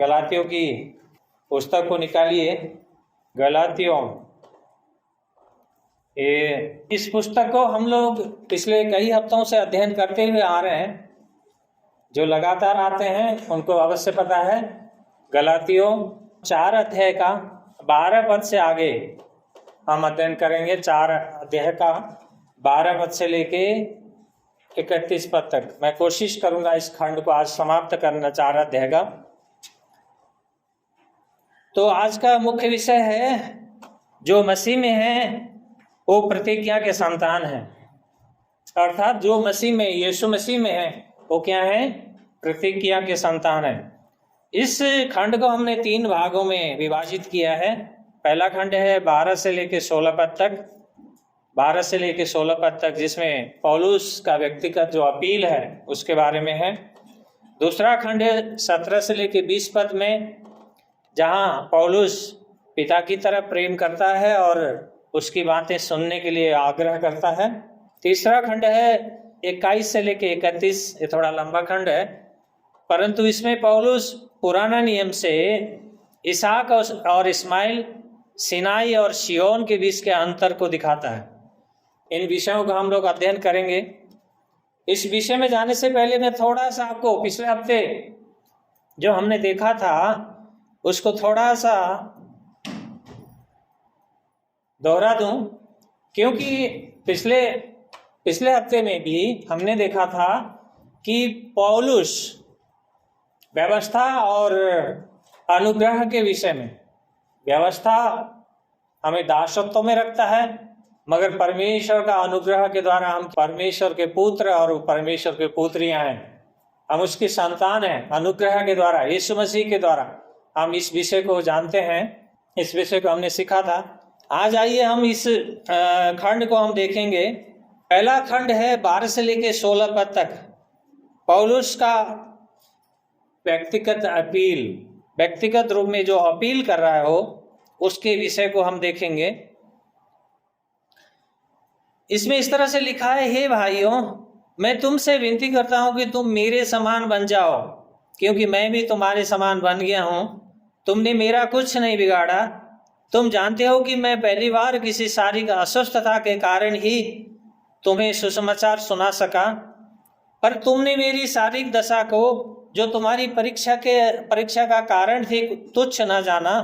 गलातियों की पुस्तक को निकालिए। गलातियों, इस पुस्तक को हम लोग पिछले कई हफ्तों से अध्ययन करते हुए आ रहे हैं। जो लगातार आते हैं उनको अवश्य पता है। गलातियों 4 अध्याय का 12 पद से आगे हम अध्ययन करेंगे। 4 अध्याय का 12 पद से लेके 31 पद तक मैं कोशिश करूंगा इस खंड को आज समाप्त करना, 4 अध्याय का। तो आज का मुख्य विषय है, जो मसीह में है वो प्रतिज्ञा के संतान है। अर्थात जो मसीह में, यीशु मसीह में है वो क्या है? प्रतिज्ञा के संतान है। इस खंड को हमने 3 भागों में विभाजित किया है। पहला खंड है 12 से लेके 16 पद तक, 12 से लेके 16 पद तक, जिसमें पौलुस का व्यक्तिगत जो अपील है उसके बारे में है। दूसरा खंड है 17 से लेके 20 पद में, जहां पौलुस पिता की तरफ प्रेम करता है और उसकी बातें सुनने के लिए आग्रह करता है। तीसरा खंड है 21 से लेके 31, ये थोड़ा लंबा खंड है, परंतु इसमें पौलुस पुराना नियम से इसहाक और इस्माइल, सिनाई और शियोन के बीच के अंतर को दिखाता है। इन विषयों का हम लोग अध्ययन करेंगे। इस विषय में जाने से पहले मैं थोड़ा सा आपको पिछले हफ्ते जो हमने देखा था उसको थोड़ा सा दोहरा दूं, क्योंकि पिछले हफ्ते में भी हमने देखा था कि पौलुस व्यवस्था और अनुग्रह के विषय में, व्यवस्था हमें दासत्व में रखता है, मगर परमेश्वर का अनुग्रह के द्वारा हम परमेश्वर के पुत्र और परमेश्वर के पुत्रियां हैं, हम उसकी संतान हैं। अनुग्रह के द्वारा, यीशु मसीह के द्वारा हम इस विषय को जानते हैं। इस विषय को हमने सीखा था। आज आइए हम इस खंड को हम देखेंगे। पहला खंड है 12 से लेके 16 पद तक, पौलुस का व्यक्तिगत अपील, व्यक्तिगत रूप में जो अपील कर रहा हो उसके विषय को हम देखेंगे। इसमें इस तरह से लिखा है, हे भाइयों, मैं तुमसे विनती करता हूं कि तुम मेरे समान बन जाओ, क्योंकि मैं भी तुम्हारे समान बन गया हूं। तुमने मेरा कुछ नहीं बिगाड़ा। तुम जानते हो कि मैं पहली बार किसी शारीरिक अस्वस्थता के कारण ही तुम्हें सुसमाचार सुना सका, पर तुमने मेरी शारीरिक दशा को, जो तुम्हारी परीक्षा का कारण थी, तुच्छ न जाना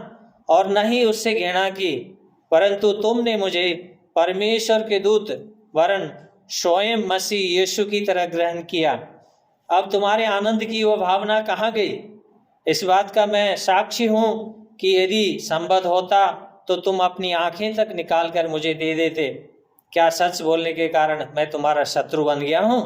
और न ही उससे घृणा की, परंतु तुमने मुझे परमेश्वर के दूत वरन स्वयं मसीह यीशु की तरह ग्रहण किया। अब तुम्हारे आनंद की वो भावना कहाँ गई? इस बात का मैं साक्षी हूं कि यदि संभव होता तो तुम अपनी आंखें तक निकाल कर मुझे दे देते। क्या सच बोलने के कारण मैं तुम्हारा शत्रु बन गया हूं?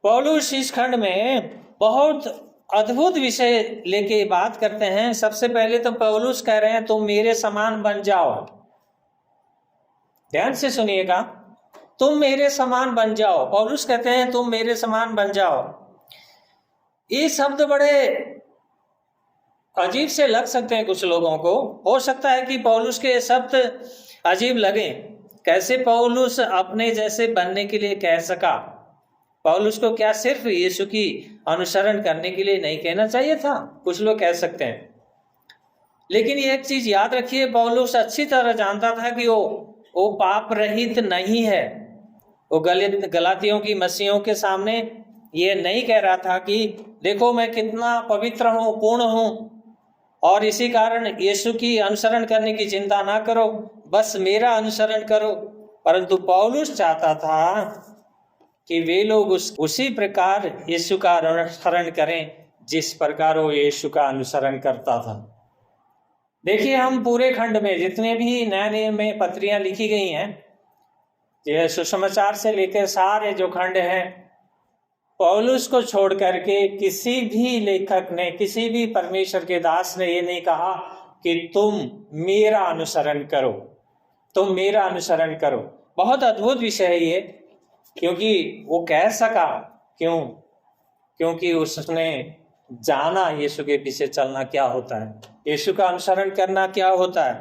पौलुस इस खंड में बहुत अद्भुत विषय लेके बात करते हैं। सबसे पहले तो पौलुस कह रहे हैं, तुम मेरे समान बन जाओ। ध्यान से सुनिएगा, तुम मेरे समान बन जाओ। पौलुस कहते हैं तुम मेरे समान बन जाओ। ये शब्द बड़े अजीब से लग सकते हैं कुछ लोगों को। हो सकता है कि पौलुस के शब्द अजीब लगे। कैसे पौलुस अपने जैसे बनने के लिए कह सका? पौलुस को क्या सिर्फ यीशु की अनुसरण करने के लिए नहीं कहना चाहिए था? कुछ लोग कह सकते हैं। लेकिन एक चीज याद रखिए, पौलुस अच्छी तरह जानता था कि वो पाप रहित नहीं है। वो गलातियों की मसीहों के सामने ये नहीं कह रहा था कि देखो मैं कितना पवित्र हूँ, पूर्ण हूँ, और इसी कारण यीशु की अनुसरण करने की चिंता ना करो, बस मेरा अनुसरण करो। परंतु पौलुस चाहता था कि वे लोग उसी प्रकार यीशु का अनुसरण करें जिस प्रकार वो यीशु का अनुसरण करता था। देखिए, हम पूरे खंड में जितने भी नए नियम में पत्रियां लिखी गई हैं, यह सुसमाचार से लेकर सारे जो खंड हैं, पौलुस को छोड़ करके किसी भी लेखक ने, किसी भी परमेश्वर के दास ने ये नहीं कहा कि तुम मेरा अनुसरण करो, तुम मेरा अनुसरण करो। बहुत अद्भुत विषय है ये, क्योंकि वो कह सका। क्योंकि उसने जाना यीशु के पीछे चलना क्या होता है, यीशु का अनुसरण करना क्या होता है।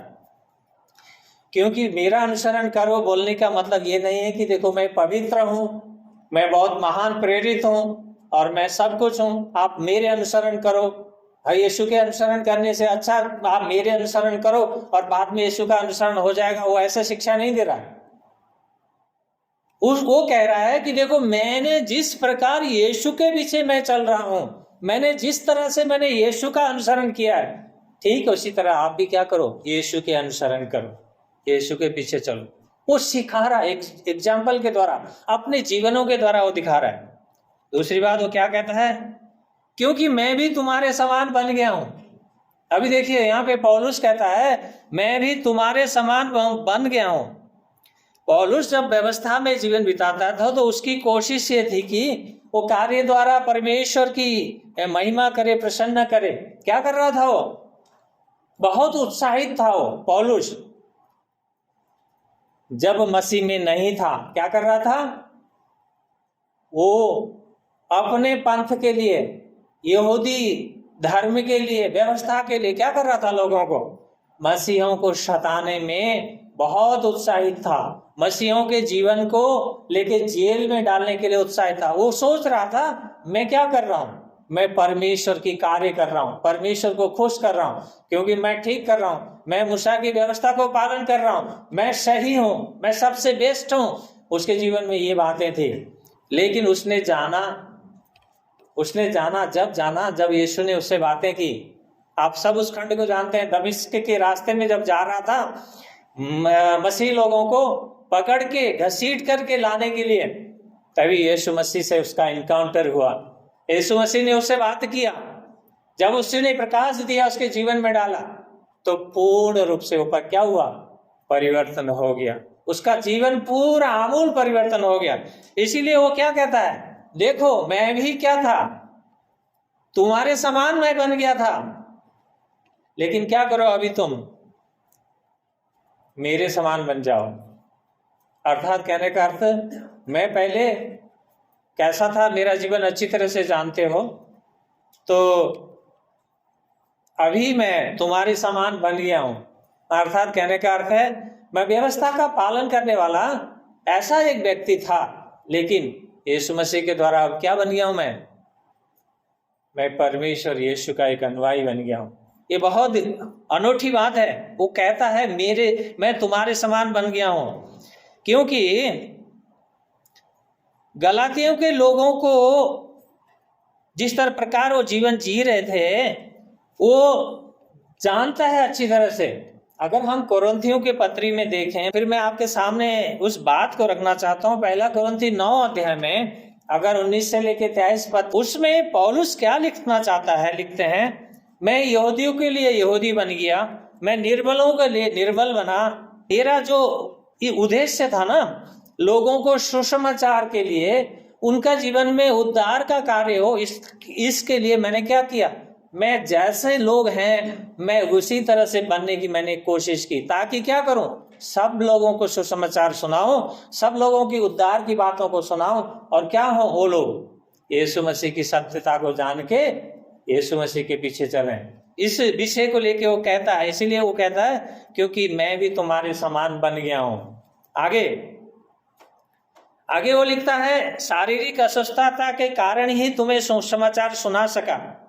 क्योंकि मेरा अनुसरण करो बोलने का मतलब ये नहीं है कि देखो मैं पवित्र हूँ, मैं बहुत महान प्रेरित हूँ और मैं सब कुछ हूँ, आप मेरे अनुसरण करो। भाई यीशु के अनुसरण करने से अच्छा आप मेरे अनुसरण करो और बाद में यीशु का अनुसरण हो जाएगा, वो ऐसा शिक्षा नहीं दे रहा है। वो कह रहा है कि देखो, मैंने जिस प्रकार यीशु के पीछे मैं चल रहा हूं, मैंने जिस तरह से मैंने यीशु का अनुसरण किया है, ठीक उसी तरह आप भी क्या करो, यीशु के अनुसरण करो, यीशु के पीछे चलो। वो सिखा रहा है, एक एग्जाम्पल के द्वारा, अपने जीवनों के द्वारा वो दिखा रहा है। दूसरी बात वो क्या कहता है, क्योंकि मैं भी तुम्हारे समान बन गया हूं। अभी देखिए यहाँ पे पौलुस कहता है मैं भी तुम्हारे समान बन गया हूं। पौलुस जब व्यवस्था में जीवन बिताता था तो उसकी कोशिश ये थी कि वो कार्य द्वारा परमेश्वर की महिमा करे, प्रसन्न करे। क्या कर रहा था वो? बहुत उत्साहित था वो पौलुस। जब मसीह में नहीं था क्या कर रहा था वो? अपने पंथ के लिए, यहूदी धर्म के लिए, व्यवस्था के लिए क्या कर रहा था? लोगों को, मसीहों को सताने में बहुत उत्साहित था, मसीहों के जीवन को लेके जेल में डालने के लिए उत्साहित था। वो सोच रहा था मैं क्या कर रहा हूं, मैं परमेश्वर की कार्य कर रहा हूं, परमेश्वर को खुश कर रहा हूं, क्योंकि मैं ठीक कर रहा हूं, मैं मूसा की व्यवस्था को पालन कर रहा हूं, मैं सही हूं, मैं सबसे बेस्ट हूं। उसके जीवन में ये बातें थी। लेकिन उसने जाना जब यीशु ने उससे बातें की। आप सब उस खंड को जानते हैं। दमिश्क के रास्ते में जब जा रहा था, मसीह लोगों को पकड़ के घसीट करके लाने के लिए, तभी यीशु मसीह से उसका इनकाउंटर हुआ। यीशु मसीह ने उससे बात किया। जब उसने प्रकाश दिया, उसके जीवन में डाला, तो पूर्ण रूप से ऊपर क्या हुआ? परिवर्तन हो गया। उसका जीवन पूरा आमूल परिवर्तन हो गया। इसीलिए वो क्या कहता है, देखो मैं भी क्या था, तुम्हारे समान मैं बन गया था, लेकिन क्या करो अभी तुम मेरे समान बन जाओ। अर्थात कहने का अर्थ, मैं पहले कैसा था मेरा जीवन अच्छी तरह से जानते हो, तो अभी मैं तुम्हारे समान बन गया हूं। अर्थात कहने का अर्थ है मैं व्यवस्था का पालन करने वाला ऐसा एक व्यक्ति था, लेकिन यीशु मसीह के द्वारा अब क्या बन गया हूं? मैं परमेश्वर यीशु का एक अनुयायी बन गया हूं। ये बहुत अनोखी बात है। वो कहता है मैं तुम्हारे समान बन गया हूं, क्योंकि गलातियों के लोगों को जिस तरह प्रकार वो जीवन जी रहे थे वो जानता है अच्छी तरह से। अगर हम कोरिन्थियों के पत्री में देखें, फिर मैं आपके सामने उस बात को रखना चाहता हूं। पहला कोरिन्थी 9 अध्याय में अगर 19 से लेकर 23 पद, उसमें पौलुस क्या लिखना चाहता है? लिखते हैं, मैं यहूदियों के लिए यहूदी बन गया, मैं निर्बलों के लिए निर्बल बना। मेरा जो ये उद्देश्य था ना, लोगों को सुसमाचार के लिए, उनका जीवन में उद्धार का कार्य हो, इसके लिए मैंने क्या किया? मैं जैसे लोग हैं मैं उसी तरह से बनने की मैंने कोशिश की, ताकि क्या करूं? सब लोगों को सुसमाचार सुनाओ, सब लोगों की उद्धार की बातों को सुनाओ, और क्या हो, वो लोग यीशु मसीह की सत्यता को जान के यीशु मसीह के पीछे चलें। इस विषय को लेके वो कहता है, इसीलिए वो कहता है क्योंकि मैं भी तुम्हारे समान बन गया हूं। आगे वो लिखता है, शारीरिक अस्वस्थता के कारण ही तुम्हें सुसमाचार सुना सका।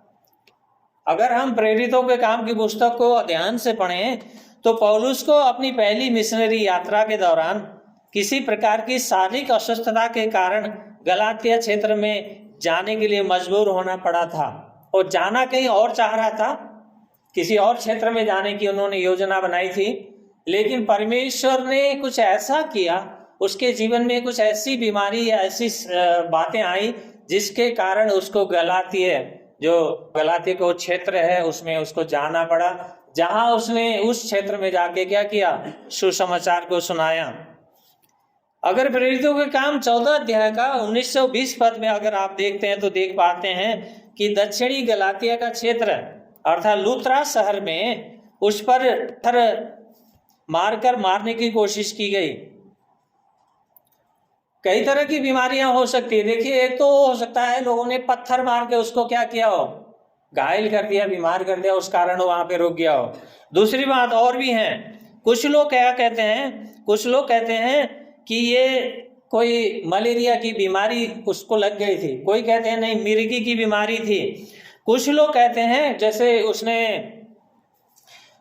अगर हम प्रेरितों के काम की पुस्तक को ध्यान से पढ़ें तो पौलुस को अपनी पहली मिशनरी यात्रा के दौरान किसी प्रकार की शारीरिक अस्वस्थता के कारण गलातिया क्षेत्र में जाने के लिए मजबूर होना पड़ा था। और जाना कहीं और चाह रहा था, किसी और क्षेत्र में जाने की उन्होंने योजना बनाई थी, लेकिन परमेश्वर ने कुछ ऐसा किया, उसके जीवन में कुछ ऐसी बीमारी या ऐसी बातें आई जिसके कारण उसको गलातिया को क्षेत्र है उसमें उसको जाना पड़ा, जहां उसने उस क्षेत्र में जाके क्या किया? सुसमाचार को सुनाया। अगर प्रेरितों के काम 14 अध्याय का 19 से 20 पद में अगर आप देखते हैं तो देख पाते हैं कि दक्षिणी गलातिया का क्षेत्र अर्थात लूत्रा शहर में उस पर पत्थर मारकर मारने की कोशिश की गई। कई तरह की बीमारियां हो सकती है। देखिए, एक तो हो सकता है लोगों ने पत्थर मार के उसको क्या किया हो, घायल कर दिया, बीमार कर दिया, उस कारण वो वहां पे रुक गया हो। दूसरी बात और भी है, कुछ लोग क्या कहते हैं, कुछ लोग कहते हैं कि ये कोई मलेरिया की बीमारी उसको लग गई थी, कोई कहते हैं नहीं मिर्गी की बीमारी थी, कुछ लोग कहते हैं जैसे उसने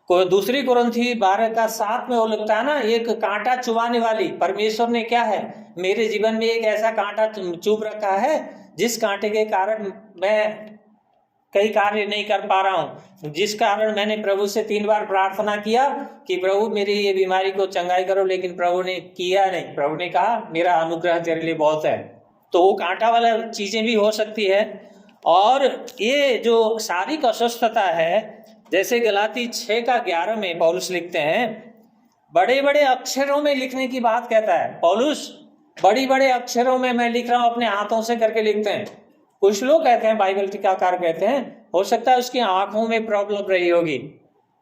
कोई दूसरी कुरिन्थी 12:7 में वो लगता है ना, एक कांटा चुभाने वाली, परमेश्वर ने क्या है मेरे जीवन में एक ऐसा कांटा चुभ रखा है जिस कांटे के कारण मैं कई कार्य नहीं कर पा रहा हूं, जिस कारण मैंने प्रभु से 3 बार प्रार्थना किया कि प्रभु मेरी ये बीमारी को चंगाई करो, लेकिन प्रभु ने किया नहीं। प्रभु ने कहा मेरा अनुग्रह तेरे लिए बहुत है। तो वो कांटा वाला चीजें भी हो सकती है। और ये जो शारीरिक अस्वस्थता है, जैसे गलाती 6:11 में पौलुस लिखते हैं, बड़े बड़े अक्षरों में लिखने की बात कहता है पौलुस, बड़ी बड़े अक्षरों में मैं लिख रहा हूं, अपने हाथों से करके लिखते हैं। कुछ लोग कहते हैं, बाइबल टीकाकार कहते हैं, हो सकता है उसकी आंखों में प्रॉब्लम रही होगी,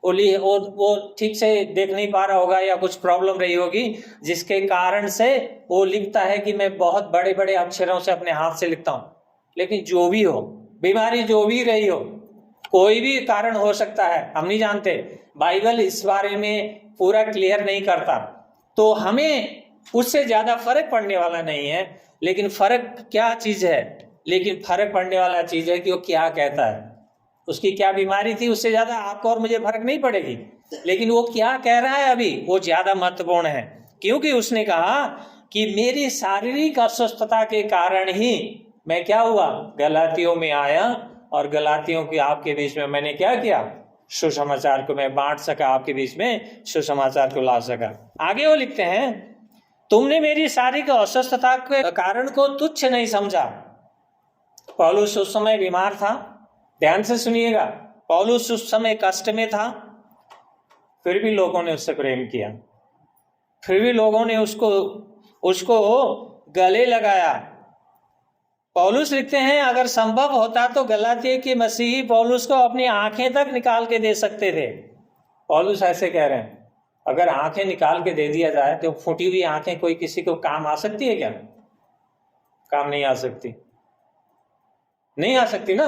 वो ठीक से देख नहीं पा रहा होगा, या कुछ प्रॉब्लम रही होगी जिसके कारण से वो लिखता है कि मैं बहुत बड़े बड़े अक्षरों से अपने हाथ से लिखता हूं। लेकिन जो भी हो, बीमारी जो भी रही हो, कोई भी कारण हो सकता है, हम नहीं जानते, बाइबल इस बारे में पूरा क्लियर नहीं करता, तो हमें उससे ज्यादा फर्क पड़ने वाला नहीं है। लेकिन फर्क क्या चीज है, लेकिन फर्क पड़ने वाला चीज है कि वो क्या कहता है, उसकी क्या बीमारी थी, उससे ज्यादा आपको और मुझे फर्क नहीं पड़ेगी, लेकिन वो क्या कह रहा है अभी वो ज्यादा महत्वपूर्ण है। क्योंकि उसने कहा कि मेरी शारीरिक अस्वस्थता के कारण ही मैं क्या हुआ, गलातियों में आया, और गलातियों की आपके बीच में मैंने क्या किया, सुसमाचार को मैं बांट सका, आपके बीच में सुसमाचार को ला सका। आगे वो लिखते हैं, तुमने मेरी शारीरिक अस्वस्थता के कारण को तुच्छ नहीं समझा। पौलुस उस समय बीमार था, ध्यान से सुनिएगा, पौलुस उस समय कष्ट में था, फिर भी लोगों ने उससे प्रेम किया, फिर भी लोगों ने उसको गले लगाया। पौलुस लिखते हैं, अगर संभव होता तो गलातिया के मसीही पौलुस को अपनी आंखें तक निकाल के दे सकते थे। पौलुस ऐसे कह रहे हैं, अगर आंखें निकाल के दे दिया जाए तो फूटी हुई आंखें कोई किसी को काम आ सकती है क्या? काम नहीं आ सकती, नहीं आ सकती ना।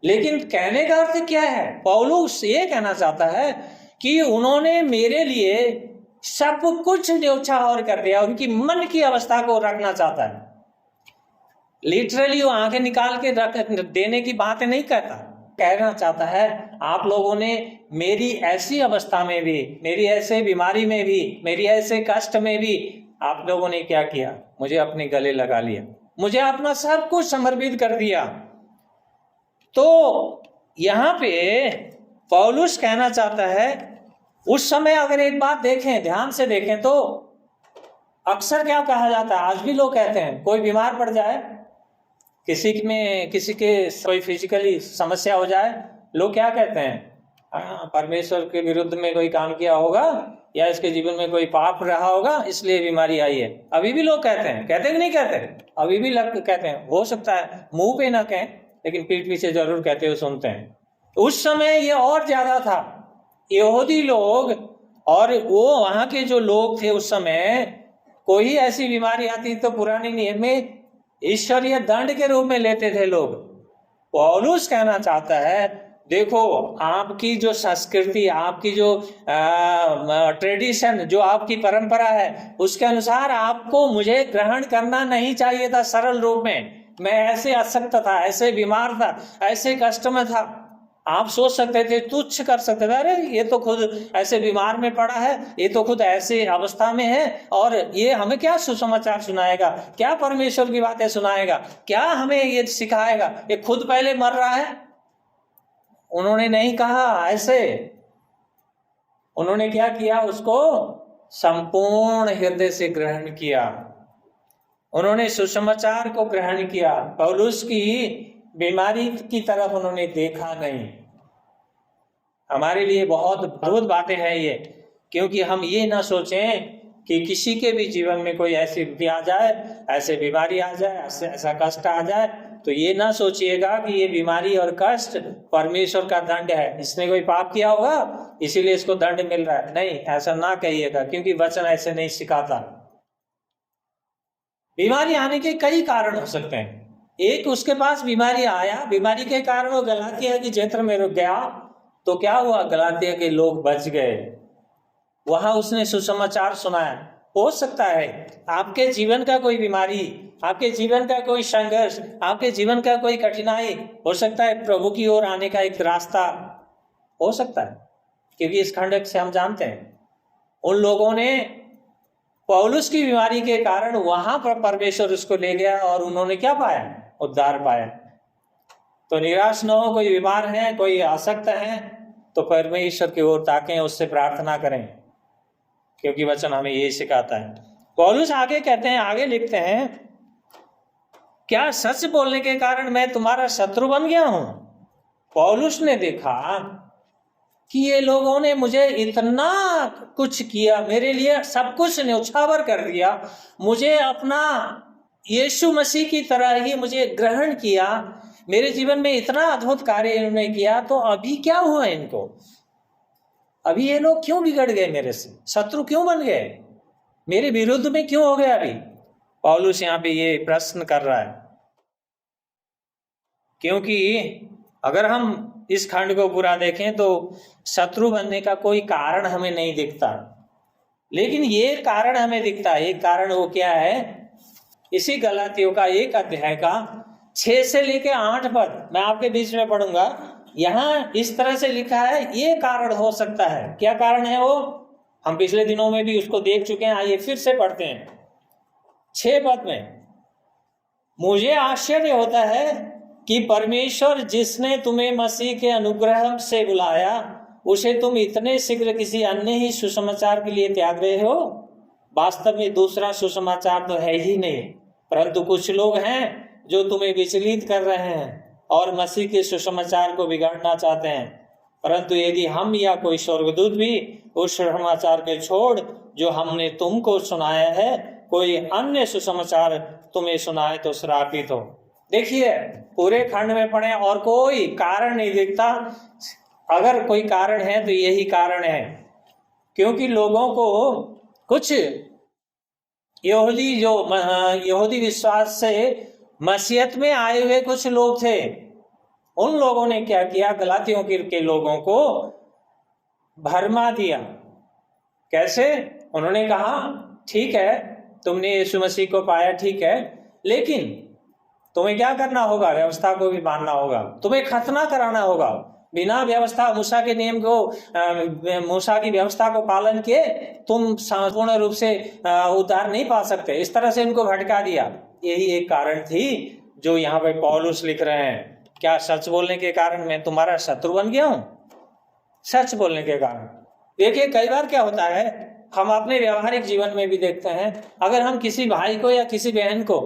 लेकिन कहने का अर्थ क्या है, पौलुस ये कहना चाहता है कि उन्होंने मेरे लिए सब कुछ न्यौछावर कर दिया, उनकी मन की अवस्था को रखना चाहता है। लिटरली वो आंखें निकाल के रख देने की बातें नहीं कहता, कहना चाहता है आप लोगों ने मेरी ऐसी अवस्था में भी, मेरी ऐसे बीमारी में भी, मेरी ऐसे कष्ट में भी आप लोगों ने क्या किया, मुझे अपने गले लगा लिया, मुझे अपना सब कुछ समर्पित कर दिया। तो यहां पे पौलुस कहना चाहता है, उस समय अगर एक बात देखें, ध्यान से देखें, तो अक्सर क्या कहा जाता है, आज भी लोग कहते हैं, कोई बीमार पड़ जाए, किसी के कोई फिजिकली समस्या हो जाए, लोग क्या कहते हैं, परमेश्वर के विरुद्ध में कोई काम किया होगा, या इसके जीवन में कोई पाप रहा होगा इसलिए बीमारी आई है। अभी भी लोग कहते हैं, कहते कि नहीं कहते, अभी भी कहते हैं, हो सकता है मुंह पे ना कहें लेकिन पीठ पीछे जरूर कहते हुए सुनते हैं। उस समय ये और ज्यादा था, यहूदी लोग और वो वहां के जो लोग थे उस समय, कोई ऐसी बीमारी आती तो पुराने नियम में ईश्वरीय दंड के रूप में लेते थे लोग। पौलुस कहना चाहता है, देखो आपकी जो संस्कृति, आपकी जो ट्रेडिशन, जो आपकी परंपरा है, उसके अनुसार आपको मुझे ग्रहण करना नहीं चाहिए था। सरल रूप में मैं ऐसे अशक्त था, ऐसे बीमार था, ऐसे कष्ट में था, आप सोच सकते थे, तुच्छ कर सकते थे, अरे ये तो खुद ऐसे बीमार में पड़ा है, ये तो खुद ऐसे अवस्था में है, और ये हमें क्या सुसमाचार सुनाएगा, क्या परमेश्वर की बातें सुनाएगा, क्या हमें ये सिखाएगा, ये खुद पहले मर रहा है। उन्होंने नहीं कहा ऐसे, उन्होंने क्या किया, उसको संपूर्ण हृदय से ग्रहण किया, उन्होंने सुसमाचार को ग्रहण किया, पौलुस की बीमारी की तरफ उन्होंने देखा नहीं। हमारे लिए बहुत अद्भुत बातें हैं ये, क्योंकि हम ये ना सोचें कि किसी के भी जीवन में कोई ऐसी स्थिति आ जाए, ऐसे बीमारी आ जाए, ऐसा कष्ट आ जाए, तो ये ना सोचिएगा कि ये बीमारी और कष्ट परमेश्वर का दंड है, इसने कोई पाप किया होगा इसीलिए इसको दंड मिल रहा है। नहीं, ऐसा ना कहिएगा, क्योंकि वचन ऐसे नहीं सिखाता। बीमारी आने के कई कारण हो सकते हैं। एक, उसके पास बीमारी आया, बीमारी के कारण वो गलातिया के क्षेत्र में रुक गया, तो क्या हुआ, गलातिया के लोग बच गए, वहां उसने सुसमाचार सुनाया, हो सकता है आपके जीवन का कोई बीमारी, आपके जीवन का कोई संघर्ष, आपके जीवन का कोई कठिनाई, हो सकता है प्रभु की ओर आने का एक रास्ता हो सकता है। क्योंकि इस खंड से हम जानते हैं उन लोगों ने पौलुस की बीमारी के कारण वहां पर परमेश्वर उसको ले गया और उन्होंने क्या पाया? उद्धार पाया। तो निराश न हो, कोई बीमार है, कोई आसक्त है, तो परमेश्वर की ओर ताकें, उससे प्रार्थना करें, क्योंकि वचन हमें यही सिखाता है। पौलुस आगे कहते हैं, आगे लिखते हैं, क्या सच बोलने के कारण मैं तुम्हारा शत्रु बन गया हूं? पौलुस ने देखा कि ये लोगों ने मुझे इतना कुछ किया, मेरे लिए सब कुछ न्यौछावर कर दिया, मुझे अपना यीशु मसीह की तरह ही मुझे ग्रहण किया, मेरे जीवन में इतना अद्भुत कार्य इन्होंने किया, तो अभी क्या हुआ इनको? अभी ये लोग क्यों बिगड़ गए, मेरे से शत्रु क्यों बन गए, मेरे विरुद्ध में क्यों हो गया? अभी पौलुस यहाँ पे ये प्रश्न कर रहा है, क्योंकि अगर हम इस खंड को पूरा देखें तो शत्रु बनने का कोई कारण हमें नहीं दिखता, लेकिन ये कारण हमें दिखता है। एक कारण वो क्या है? इसी गलातियों का 1 अध्याय का 6 से लेके 8 पद मैं आपके बीच में पढ़ूंगा। यहाँ इस तरह से लिखा है, ये कारण हो सकता है। क्या कारण है वो? हम पिछले दिनों में भी उसको देख चुके हैं, आइए फिर से पढ़ते हैं। 6 पद में, मुझे आश्चर्य होता है कि परमेश्वर जिसने तुम्हें मसीह के अनुग्रह से बुलाया, उसे तुम इतने शीघ्र किसी अन्य ही सुसमाचार के लिए त्याग रहे हो। वास्तव में दूसरा सुसमाचार तो है ही नहीं, परंतु कुछ लोग हैं जो तुम्हें विचलित कर रहे हैं और मसीह के सुसमाचार को बिगाड़ना चाहते हैं। परंतु यदि हम या कोई स्वर्गदूत भी उस सुसमाचार के छोड़ जो हमने तुमको सुनाया है, कोई अन्य सुसमाचार तुम्हें सुनाए, तो श्रापित हो। देखिए, पूरे खंड में पढ़े और कोई कारण नहीं दिखता। अगर कोई कारण है तो यही कारण है, क्योंकि लोगों को कुछ यहूदी विश्वास से मसीहत में आए हुए कुछ लोग थे। उन लोगों ने क्या किया? गलातियों के लोगों को भरमा दिया। कैसे? उन्होंने कहा, ठीक है, तुमने यीशु मसीह को पाया, ठीक है, लेकिन तुम्हें क्या करना होगा? व्यवस्था को भी मानना होगा, तुम्हें खतना कराना होगा। बिना व्यवस्था, मूसा के नियम को, मूसा की व्यवस्था को पालन किए तुम संपूर्ण रूप से उद्धार नहीं पा सकते। इस तरह से इनको भटका दिया। यही एक कारण थी जो यहाँ पे पौलुस लिख रहे हैं। क्या सच बोलने के कारण मैं तुम्हारा शत्रु बन गया हूं? सच बोलने के कारण। देखिए, कई बार क्या होता है, हम अपने व्यवहारिक जीवन में भी देखते हैं, अगर हम किसी भाई को या किसी बहन को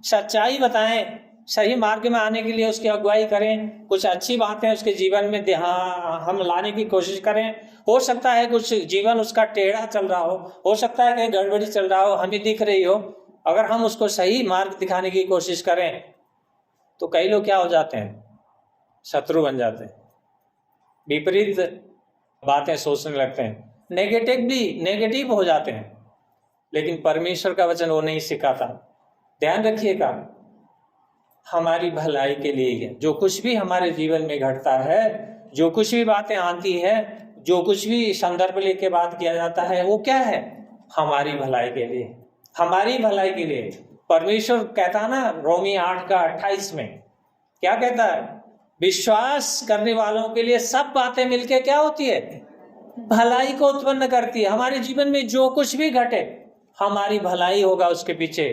सच्चाई बताएं, सही मार्ग में आने के लिए उसकी अगुवाई करें, कुछ अच्छी बातें उसके जीवन में हम लाने की कोशिश करें। हो सकता है कुछ जीवन उसका टेढ़ा चल रहा हो सकता है कहीं गड़बड़ी चल रहा हो, हमें दिख रही हो। अगर हम उसको सही मार्ग दिखाने की कोशिश करें तो कई लोग क्या हो जाते हैं? शत्रु बन जाते हैं, विपरीत बातें सोचने लगते हैं, नेगेटिव हो जाते हैं। लेकिन परमेश्वर का वचन वो नहीं सिखाता। ध्यान रखिएगा, हमारी भलाई के लिए है। जो कुछ भी हमारे जीवन में घटता है, जो कुछ भी बातें आती है, जो कुछ भी संदर्भ लेके बात किया जाता है, वो क्या है? हमारी भलाई के लिए, हमारी भलाई के लिए। परमेश्वर कहता है ना, रोमी 8 का 28 में क्या कहता है? विश्वास करने वालों के लिए सब बातें मिलके क्या होती है? भलाई को उत्पन्न करती है। हमारे जीवन में जो कुछ भी घटे, हमारी भलाई होगा उसके पीछे।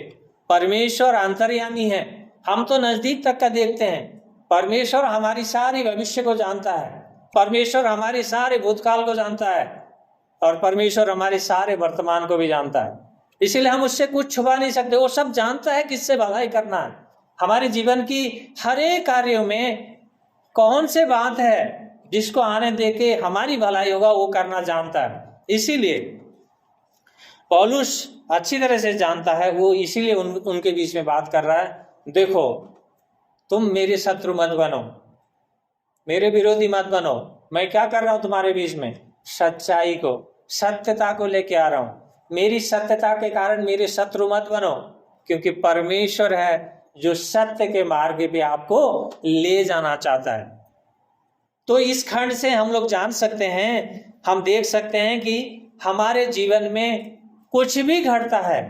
परमेश्वर अंतर्यामी है, हम तो नजदीक तक का देखते हैं। परमेश्वर हमारी सारी भविष्य को जानता है, परमेश्वर हमारे सारे भूतकाल को जानता है, और परमेश्वर हमारे सारे वर्तमान को भी जानता है। इसीलिए हम उससे कुछ छुपा नहीं सकते। वो सब जानता है किससे भलाई करना है। हमारे जीवन की हर एक कार्यों में कौन से बात है जिसको आने दे के हमारी भलाई होगा, वो करना जानता है। इसीलिए पौलुस अच्छी तरह से जानता है, वो इसीलिए उनके बीच में बात कर रहा है। देखो, तुम मेरे शत्रु मत बनो, मेरे विरोधी मत बनो। मैं क्या कर रहा हूं तुम्हारे बीच में? सच्चाई को, सत्यता को लेके आ रहा हूं। मेरी सत्यता के कारण मेरे शत्रु मत बनो, क्योंकि परमेश्वर है जो सत्य के मार्ग पे आपको ले जाना चाहता है। तो इस खंड से हम लोग जान सकते हैं, हम देख सकते हैं कि हमारे जीवन में कुछ भी घटता है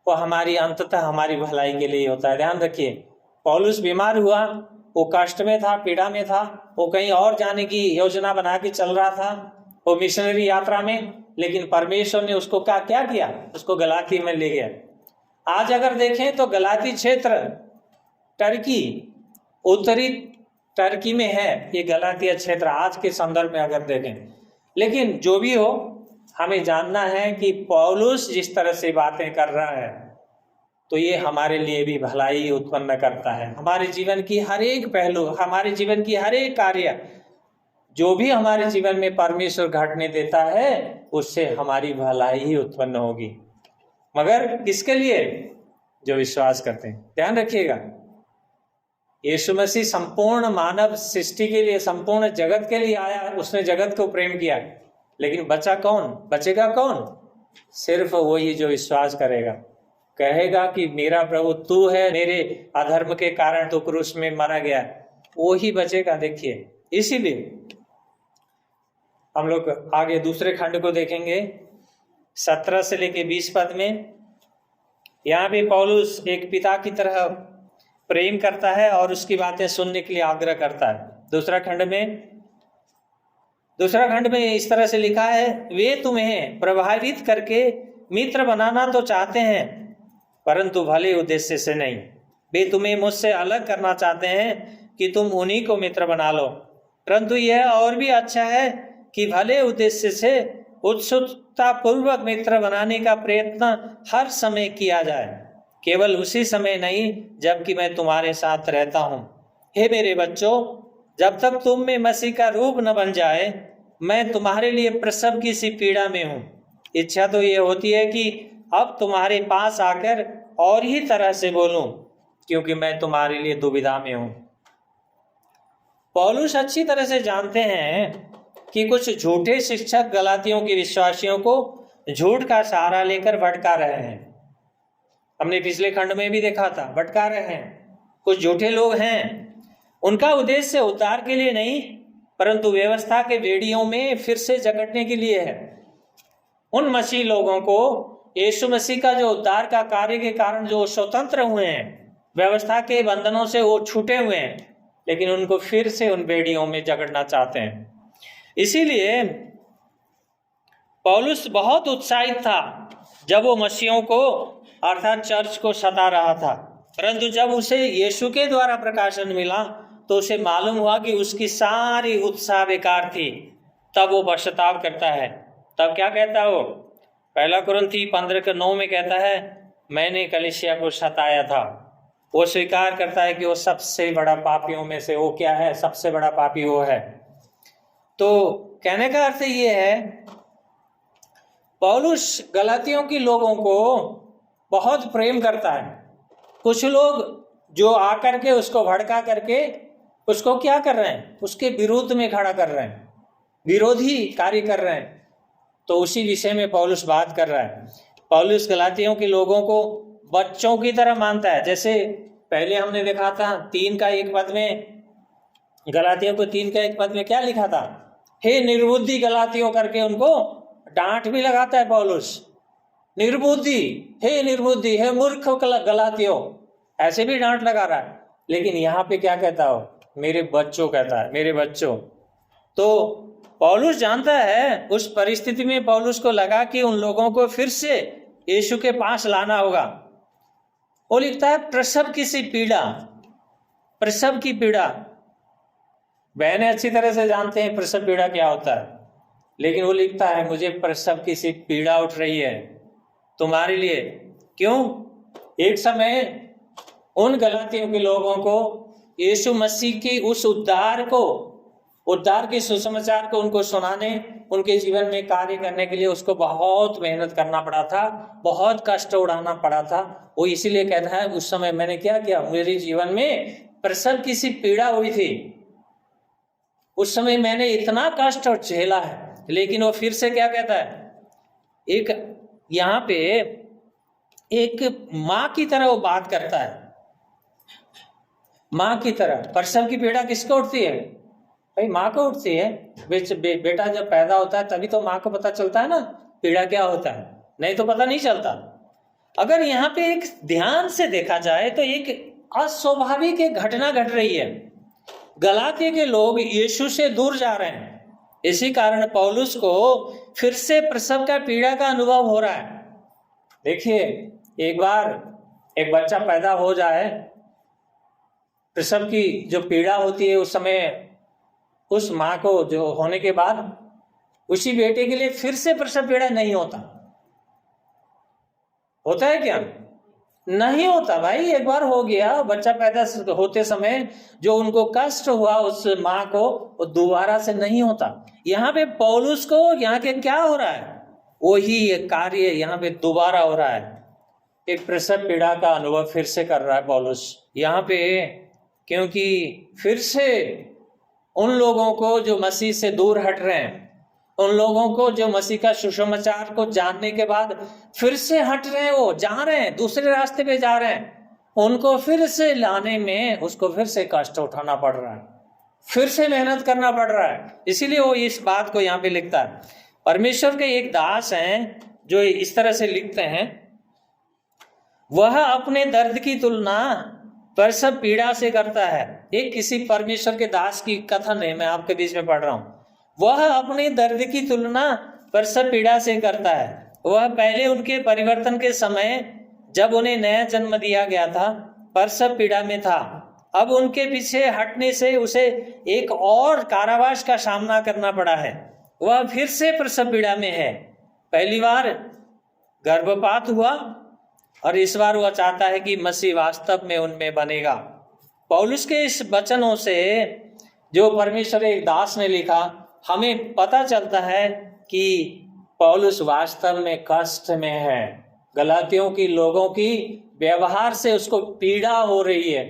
वो हमारी अंततः हमारी भलाई के लिए होता है। ध्यान रखिए, पौलुस बीमार हुआ, वो कष्ट में था, पीड़ा में था, वो कहीं और जाने की योजना बना के चल रहा था, वो मिशनरी यात्रा में, लेकिन परमेश्वर ने उसको क्या किया, उसको गलाती में ले गया। आज अगर देखें तो गलाती क्षेत्र टर्की, उत्तरी टर्की में है ये गलातिया क्षेत्र आज के संदर्भ में अगर देखें। लेकिन जो भी हो, हमें जानना है कि पौलुस जिस तरह से बातें कर रहा है तो ये हमारे लिए भी भलाई उत्पन्न करता है। हमारे जीवन की हर एक पहलू, हमारे जीवन की हर एक कार्य, जो भी हमारे जीवन में परमेश्वर घटने देता है उससे हमारी भलाई ही उत्पन्न होगी, मगर किसके लिए? जो विश्वास करते हैं। ध्यान रखिएगा, यीशु मसीह संपूर्ण मानव सृष्टि के लिए, संपूर्ण जगत के लिए आया, उसने जगत को प्रेम किया, लेकिन बचेगा कौन? सिर्फ वही जो विश्वास करेगा, कहेगा कि मेरा प्रभु तू है, मेरे अधर्म के कारण तो क्रूस में मारा गया, वो ही बचेगा। देखिए, इसीलिए हम लोग आगे दूसरे खंड को देखेंगे 17 से लेके 20 पद में। यहाँ भी पौलुस एक पिता की तरह प्रेम करता है और उसकी बातें सुनने के लिए आग्रह करता है। दूसरा खंड में इस तरह से लिखा है, वे तुम्हें प्रभावित करके मित्र बनाना तो चाहते हैं, परंतु भले उद्देश्य से नहीं। वे तुम्हें मुझसे अलग करना चाहते हैं कि तुम उन्हीं को मित्र बना लो, परंतु यह और भी अच्छा है कि भले उद्देश्य से उत्सुकता पूर्वक मित्र बनाने का प्रयत्न हर समय किया जाए, केवल उसी समय नहीं जबकि मैं तुम्हारे साथ रहता हूँ। हे मेरे बच्चों, जब तक तुम में मसीह का रूप न बन जाए, मैं तुम्हारे लिए प्रसव की सी पीड़ा में हूँ। इच्छा तो ये होती है कि अब तुम्हारे पास आकर और ही तरह से बोलूं, क्योंकि मैं तुम्हारे लिए दुविधा में हूँ। पौलुस अच्छी तरह से जानते हैं कि कुछ झूठे शिक्षक गलातियों के विश्वासियों को झूठ का सहारा लेकर भटका रहे हैं। हमने पिछले खंड में भी देखा था, भटका रहे हैं। कुछ झूठे लोग हैं, उनका उद्देश्य उद्धार के लिए नहीं, परंतु व्यवस्था के बेड़ियों में फिर से जकड़ने के लिए है। उन मसीह लोगों को यीशु मसीह का जो उद्धार का कार्य के कारण जो स्वतंत्र हुए हैं, व्यवस्था के बंधनों से वो छूटे हुए हैं, लेकिन उनको फिर से उन बेड़ियों में जकड़ना चाहते हैं। इसीलिए पौलुस बहुत उत्साहित था जब वो मसीहों को अर्थात चर्च को सता रहा था, परंतु जब उसे यीशु के द्वारा प्रकाशन मिला तो उसे मालूम हुआ कि उसकी सारी उत्साह बेकार थी। तब वो पश्चाताप करता है। तब क्या कहता है वो? 1 कुरिन्थी 15:9 में कहता है, मैंने कलीसिया को सताया था। वो स्वीकार करता है कि वो सबसे बड़ा पापियों में से वो क्या है? सबसे बड़ा पापी वो है। तो कहने का अर्थ ये है, पौलुस गलातियों के लोगों को बहुत प्रेम करता है। कुछ लोग जो आकर के उसको भड़का करके उसको क्या कर रहे हैं? उसके विरुद्ध में खड़ा कर रहे हैं, विरोधी कार्य कर रहे हैं। तो उसी विषय में पौलुस बात कर रहा है। पौलुस गलातियों के लोगों को बच्चों की तरह मानता है। जैसे पहले हमने देखा था 3:1 में, गलातियों को 3:1 में क्या लिखा था? हे निर्बुद्धि गलातियों करके उनको डांट भी लगाता है पौलुस। निर्बुद्धि, हे निर्बुद्धि, हे मूर्ख गलातियों, ऐसे भी डांट लगा रहा है। लेकिन यहाँ पे क्या कहता हो? मेरे बच्चों कहता है, मेरे बच्चों। तो पौलुस जानता है, उस परिस्थिति में पौलुस को लगा कि उन लोगों को फिर से यीशु के पास लाना होगा। वो लिखता है प्रसव की सी पीड़ा, प्रसव की पीड़ा। बहनें अच्छी तरह से जानते हैं प्रसव पीड़ा क्या होता है, लेकिन वो लिखता है मुझे प्रसव की सी पीड़ा उठ रही है तुम्हारे लिए। क्यों? एक समय उन गलातियों के लोगों को यीशु मसीह की उस उद्धार के सुसमाचार को उनको सुनाने, उनके जीवन में कार्य करने के लिए उसको बहुत मेहनत करना पड़ा था, बहुत कष्ट उड़ाना पड़ा था। वो इसीलिए कहता है उस समय मैंने क्या किया, मेरे जीवन में प्रसव की सी पीड़ा हुई थी, उस समय मैंने इतना कष्ट झेला है। लेकिन वो फिर से क्या कहता है, एक यहाँ पे एक माँ की तरह वो बात करता है, माँ की तरह। प्रसव की पीड़ा किसको उठती है? भाई माँ को उठती है। बेटा जब पैदा होता है तभी तो माँ को पता चलता है ना पीड़ा क्या होता है। नहीं तो पता नहीं चलता। अगर यहाँ पे एक ध्यान से देखा जाए तो एक अस्वाभाविक एक घटना घट रही है। गलातिया के लोग यीशु से दूर जा रहे हैं, इसी कारण पौलुस को फिर से प्रसव का पीड़ा का अनुभव हो रहा है। देखिए, एक बार एक बच्चा पैदा हो जाए, प्रसव की जो पीड़ा होती है उस समय उस माँ को जो होने के बाद उसी बेटे के लिए फिर से प्रसव पीड़ा नहीं होता है क्या? नहीं होता भाई। एक बार हो गया, बच्चा पैदा होते समय जो उनको कष्ट हुआ उस माँ को, वो दोबारा से नहीं होता। यहाँ पे पौलुस को यहाँ के क्या हो रहा है, वही कार्य यहाँ पे दोबारा हो रहा है। एक प्रसव पीड़ा का अनुभव फिर से कर रहा है पौलुस यहाँ पे, क्योंकि फिर से उन लोगों को जो मसीह से दूर हट रहे हैं, उन लोगों को जो मसीह का सुसमाचार को जानने के बाद फिर से हट रहे हैं, वो जा रहे हैं, दूसरे रास्ते पे जा रहे हैं, उनको फिर से लाने में उसको फिर से कष्ट उठाना पड़ रहा है, फिर से मेहनत करना पड़ रहा है। इसीलिए वो इस बात को यहाँ पे लिखता है। परमेश्वर के एक दास हैं जो इस तरह से लिखते हैं, वह अपने दर्द की तुलना प्रसव पीड़ा से करता है। ये किसी परमेश्वर के दास की कथन है, मैं आपके बीच में पढ़ रहा हूँ। वह अपने दर्द की तुलना प्रसव पीड़ा से करता है। वह पहले उनके परिवर्तन के समय जब उन्हें नया जन्म दिया गया था प्रसव पीड़ा में था। अब उनके पीछे हटने से उसे एक और कारावास का सामना करना पड़ा है। वह फिर से प्रसव पीड़ा में है। पहली बार गर्भपात हुआ और इस बार वह चाहता है कि मसीह वास्तव में उनमें बनेगा। पौलुस के इस वचनों से जो परमेश्वर एक दास ने लिखा, हमें पता चलता है कि पौलुस वास्तव में कष्ट में है। गलातियों की लोगों की व्यवहार से उसको पीड़ा हो रही है,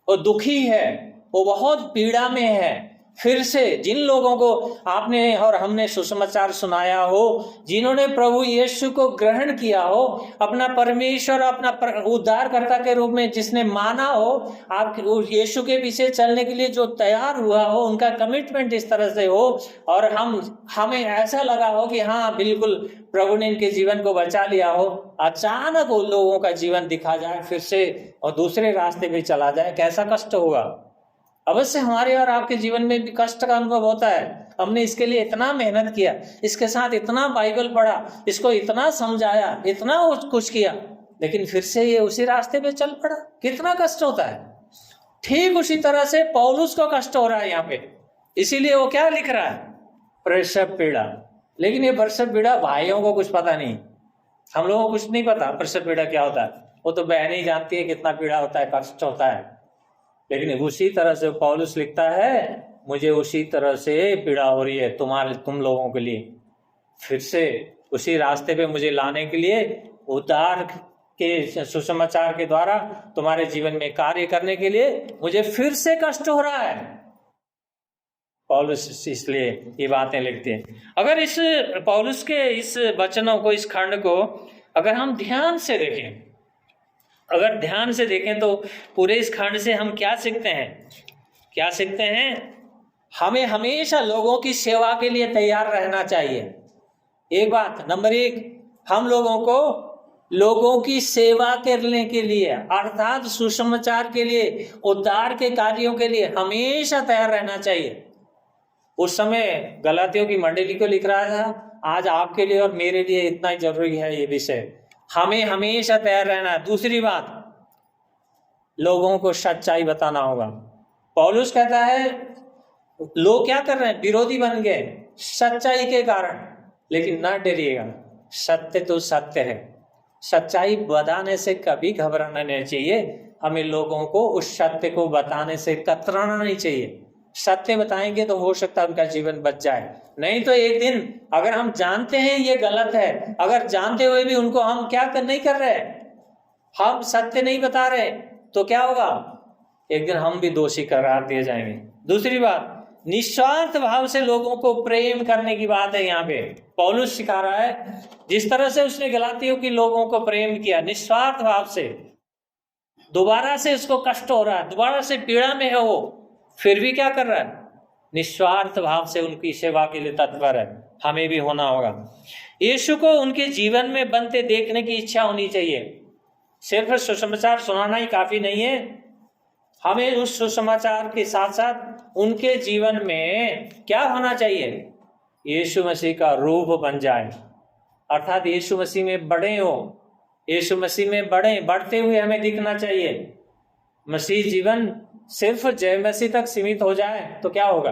वो दुखी है, वो बहुत पीड़ा में है। फिर से जिन लोगों को आपने और हमने सुसमाचार सुनाया हो, जिन्होंने प्रभु यीशु को ग्रहण किया हो, अपना परमेश्वर अपना उद्धारकर्ता के रूप में जिसने माना हो, आप यीशु के पीछे चलने के लिए जो तैयार हुआ हो, उनका कमिटमेंट इस तरह से हो और हमें ऐसा लगा हो कि हाँ बिल्कुल प्रभु ने इनके जीवन को बचा लिया हो, अचानक उन लोगों का जीवन दिखा जाए फिर से और दूसरे रास्ते पे चला जाए, कैसा कष्ट होगा। अवश्य हमारे और आपके जीवन में भी कष्ट का अनुभव होता है। हमने इसके लिए इतना मेहनत किया, इसके साथ इतना बाइबल पढ़ा, इसको इतना समझाया, इतना कुछ किया, लेकिन फिर से ये उसी रास्ते पे चल पड़ा। कितना कष्ट होता है। ठीक उसी तरह से पौलुस को कष्ट हो रहा है यहाँ पे, इसीलिए वो क्या लिख रहा है, प्रसव पीड़ा। लेकिन ये प्रसव पीड़ा भाइयों को कुछ पता नहीं, हम लोगों को कुछ नहीं पता प्रसव पीड़ा क्या होता है। वो तो बहन ही जानती है कितना पीड़ा होता है, कष्ट होता है। लेकिन उसी तरह से पौलुस लिखता है, मुझे उसी तरह से पीड़ा हो रही है तुम लोगों के लिए। फिर से उसी रास्ते पे मुझे लाने के लिए, उद्धार के सुसमाचार के द्वारा तुम्हारे जीवन में कार्य करने के लिए मुझे फिर से कष्ट हो रहा है। पौलुस इसलिए ये बातें लिखते हैं। अगर इस पौलुस के इस वचनों को, इस खंड को अगर हम ध्यान से देखें, अगर ध्यान से देखें तो पूरे इस खंड से हम क्या सीखते हैं? क्या सीखते हैं? हमें हमेशा लोगों की सेवा के लिए तैयार रहना चाहिए। एक बात, नंबर एक, हम लोगों को लोगों की सेवा करने के लिए, अर्थात सुसमाचार के लिए, उद्धार के कार्यों के लिए हमेशा तैयार रहना चाहिए। उस समय गलातियों की मंडली को लिख रहा था, आज आपके लिए और मेरे लिए इतना ही जरूरी है ये विषय, हमें हमेशा तैयार रहना है। दूसरी बात, लोगों को सच्चाई बताना होगा। पौलुस कहता है लोग क्या कर रहे हैं, विरोधी बन गए सच्चाई के कारण, लेकिन ना डरिएगा, सत्य तो सत्य है। सच्चाई बताने से कभी घबराना नहीं चाहिए। हमें लोगों को उस सत्य को बताने से कतराना नहीं चाहिए। सत्य बताएंगे तो हो सकता है उनका जीवन बच जाए, नहीं तो एक दिन अगर हम जानते हैं ये गलत है, अगर जानते हुए भी उनको हम क्या नहीं कर रहे, हम सत्य नहीं बता रहे, तो क्या होगा, एक दिन हम भी दोषी करार दिए जाएंगे। दूसरी बात, निस्वार्थ भाव से लोगों को प्रेम करने की बात है। यहाँ पे पौलुस सिखा रहा है, जिस तरह से उसने गलातियों की लोगों को प्रेम किया निस्वार्थ भाव से, दोबारा से उसको कष्ट हो रहा है, दोबारा से पीड़ा में है वो, फिर भी क्या कर रहा है, निस्वार्थ भाव से उनकी सेवा के लिए तत्पर है। हमें भी होना होगा। यीशु को उनके जीवन में बनते देखने की इच्छा होनी चाहिए। सिर्फ सुसमाचार सुनाना ही काफी नहीं है, हमें उस सुसमाचार के साथ साथ उनके जीवन में क्या होना चाहिए, यीशु मसीह का रूप बन जाए, अर्थात यीशु मसीह में बड़े हो, यीशु मसीह में बढ़ते हुए हमें दिखना चाहिए। मसीह जीवन सिर्फ जय मसीह तक सीमित हो जाए तो क्या होगा,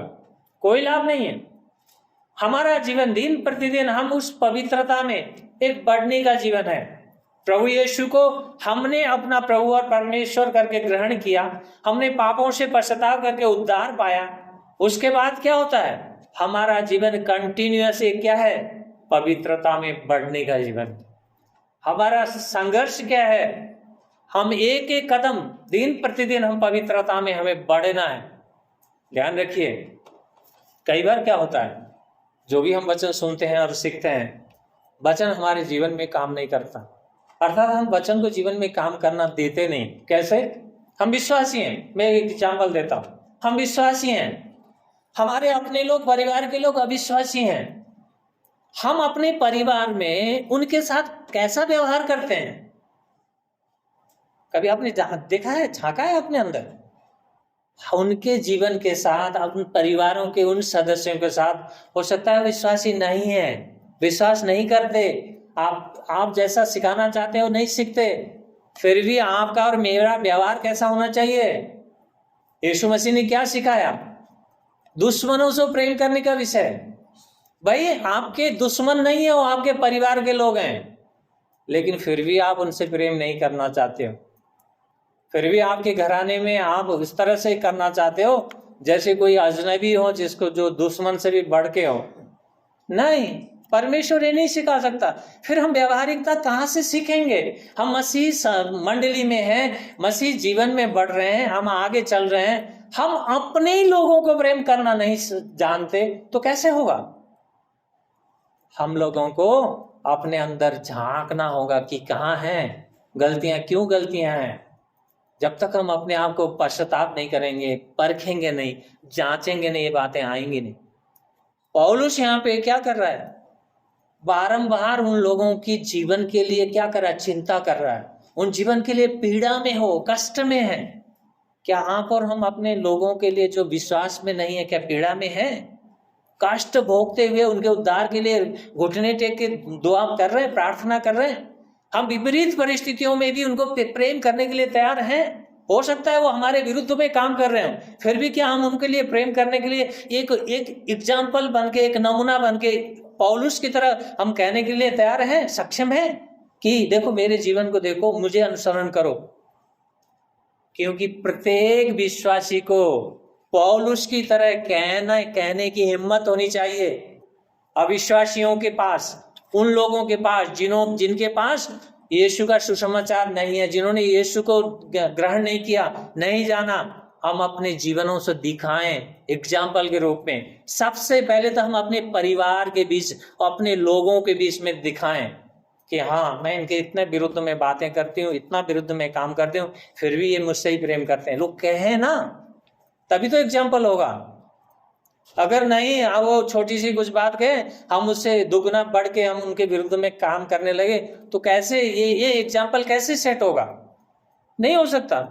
कोई लाभ नहीं है। हमारा जीवन दिन प्रतिदिन हम उस पवित्रता में एक बढ़ने का जीवन है। प्रभु यीशु को हमने अपना प्रभु और परमेश्वर करके ग्रहण किया, हमने पापों से पश्चाताप करके उद्धार पाया, उसके बाद क्या होता है, हमारा जीवन कंटिन्यूअस क्या है, पवित्रता में बढ़ने का जीवन। हमारा संघर्ष क्या है, हम एक एक कदम दिन प्रतिदिन हम पवित्रता में हमें बढ़ना है। ध्यान रखिए, कई बार क्या होता है, जो भी हम वचन सुनते हैं और सीखते हैं, वचन हमारे जीवन में काम नहीं करता, अर्थात हम वचन को जीवन में काम करना देते नहीं। कैसे, हम विश्वासी हैं, मैं एक एग्जाम्पल देता हूं, हम विश्वासी हैं, हमारे अपने लोग, परिवार के लोग अविश्वासी हैं, हम अपने परिवार में उनके साथ कैसा व्यवहार करते हैं, कभी आपने देखा है, झांका है अपने अंदर, उनके जीवन के साथ, अपने परिवारों के उन सदस्यों के साथ, हो सकता है विश्वासी नहीं है, विश्वास नहीं करते, आप जैसा सिखाना चाहते हो नहीं सीखते, फिर भी आपका और मेरा व्यवहार कैसा होना चाहिए। यीशु मसीह ने क्या सिखाया, दुश्मनों से प्रेम करने का विषय। भाई आपके दुश्मन नहीं है, वो आपके परिवार के लोग हैं, लेकिन फिर भी आप उनसे प्रेम नहीं करना चाहते हो, फिर भी आपके घराने में आप इस तरह से करना चाहते हो जैसे कोई अजनबी हो, जिसको जो दुश्मन से भी बढ़ के हो। नहीं, परमेश्वर ये नहीं सिखा सकता। फिर हम व्यवहारिकता कहाँ से सीखेंगे? हम मसीह मंडली में हैं, मसीह जीवन में बढ़ रहे हैं, हम आगे चल रहे हैं, हम अपने ही लोगों को प्रेम करना नहीं जानते तो कैसे होगा? हम लोगों को अपने अंदर झांकना होगा कि कहाँ हैं गलतियां, क्यों गलतियां हैं। जब तक हम अपने आप को पश्चाताप नहीं करेंगे, परखेंगे नहीं, जांचेंगे नहीं, ये बातें आएंगी नहीं। पौलुस यहाँ पे क्या कर रहा है, बारंबार उन लोगों की जीवन के लिए क्या कर रहा है, चिंता कर रहा है, उन जीवन के लिए पीड़ा में हो, कष्ट में है। क्या आप और हम अपने लोगों के लिए जो विश्वास में नहीं है, क्या पीड़ा में है? कष्ट भोगते हुए उनके उद्धार के लिए घुटने टेक के दुआ कर रहे हैं, प्रार्थना कर रहे हैं। हम विपरीत परिस्थितियों में भी उनको प्रेम करने के लिए तैयार हैं। हो सकता है वो हमारे विरुद्ध में काम कर रहे हो, फिर भी क्या हम उनके लिए प्रेम करने के लिए एक एग्जाम्पल बन के, एक नमूना बन के, पौलुस की तरह हम कहने के लिए तैयार हैं, सक्षम हैं कि देखो मेरे जीवन को देखो, मुझे अनुसरण करो। क्योंकि प्रत्येक विश्वासी को पौलुस की तरह कहने की हिम्मत होनी चाहिए। अविश्वासियों के पास, उन लोगों के पास जिनके पास यीशु का सुसमाचार नहीं है, जिन्होंने यीशु को ग्रहण नहीं किया, नहीं जाना, हम अपने जीवनों से दिखाएं एग्जाम्पल के रूप में। सबसे पहले तो हम अपने परिवार के बीच, अपने लोगों के बीच में दिखाएं कि हाँ, मैं इनके इतने विरुद्ध में बातें करती हूँ, इतना विरुद्ध में काम करती हूँ, फिर भी ये मुझसे ही प्रेम करते हैं। लोग कहें ना, तभी तो एग्जाम्पल होगा। अगर नहीं, वो छोटी सी कुछ बात कहे, हम उससे दुगना बढ़ के हम उनके विरुद्ध में काम करने लगे, तो कैसे ये एग्जाम्पल कैसे सेट होगा? नहीं हो सकता।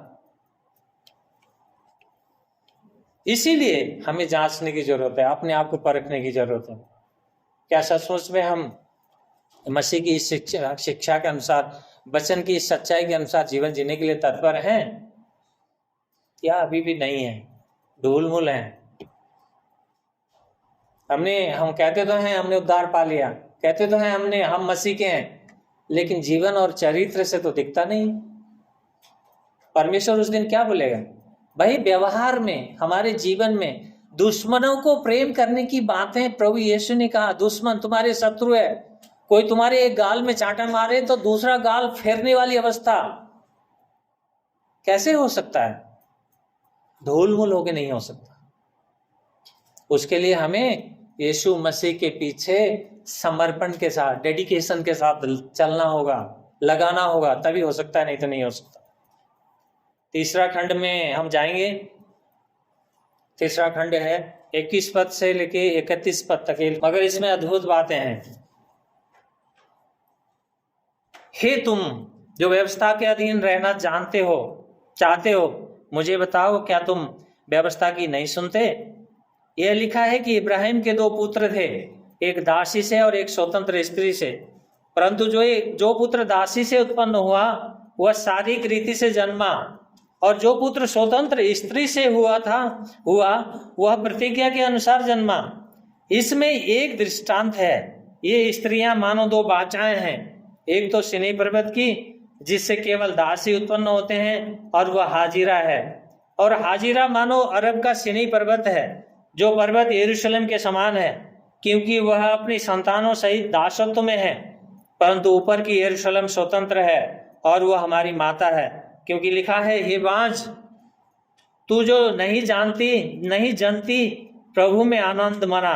इसीलिए हमें जांचने की जरूरत है, अपने आप को परखने की जरूरत है। क्या सचमुच में हम मसीह की शिक्षा के अनुसार, वचन की सच्चाई के अनुसार जीवन जीने के लिए तत्पर हैं, या अभी भी नहीं है, ढूलमुल हैं? हम कहते तो हैं हमने उद्धार पा लिया, कहते तो हैं हम मसीह के हैं, लेकिन जीवन और चरित्र से तो दिखता नहीं। परमेश्वर उस दिन क्या बोलेगा? भाई व्यवहार में, हमारे जीवन में दुश्मनों को प्रेम करने की बातें प्रभु यीशु ने कहा। दुश्मन तुम्हारे शत्रु है, कोई तुम्हारे एक गाल में चांटा मारे तो दूसरा गाल फेरने वाली अवस्था कैसे हो सकता है? धूलमुल होके नहीं हो सकता। उसके लिए हमें यीशु मसीह के पीछे समर्पण के साथ, डेडिकेशन के साथ चलना होगा, लगाना होगा, तभी हो सकता है, नहीं तो नहीं हो सकता। तीसरा खंड में हम जाएंगे। तीसरा खंड है 21 पद से लेके 31 पद तक, मगर इसमें अद्भुत बातें हैं। हे तुम जो व्यवस्था के अधीन रहना चाहते हो, मुझे बताओ, क्या तुम व्यवस्था की नहीं सुनते? यह लिखा है कि इब्राहिम के 2 पुत्र थे, एक दासी से और एक स्वतंत्र स्त्री से। परंतु जो पुत्र दासी से उत्पन्न हुआ वह शारीरिक रीति से जन्मा, और जो पुत्र स्वतंत्र स्त्री से हुआ वह प्रतिज्ञा के अनुसार जन्मा। इसमें एक दृष्टांत है, ये स्त्रियां मानो 2 बाचाएं हैं। एक तो सीनै पर्वत की, जिससे केवल दासी उत्पन्न होते हैं, और वह हाजिरा है। और हाजिरा मानो अरब का सीनै पर्वत है, जो पर्वत यरूशलेम के समान है, क्योंकि वह अपनी संतानों सहित दासत्व में है। परंतु ऊपर की यरूशलेम स्वतंत्र है, और वह हमारी माता है, क्योंकि लिखा है, हे बाँझ, तू जो नहीं जानती प्रभु में आनंद मना।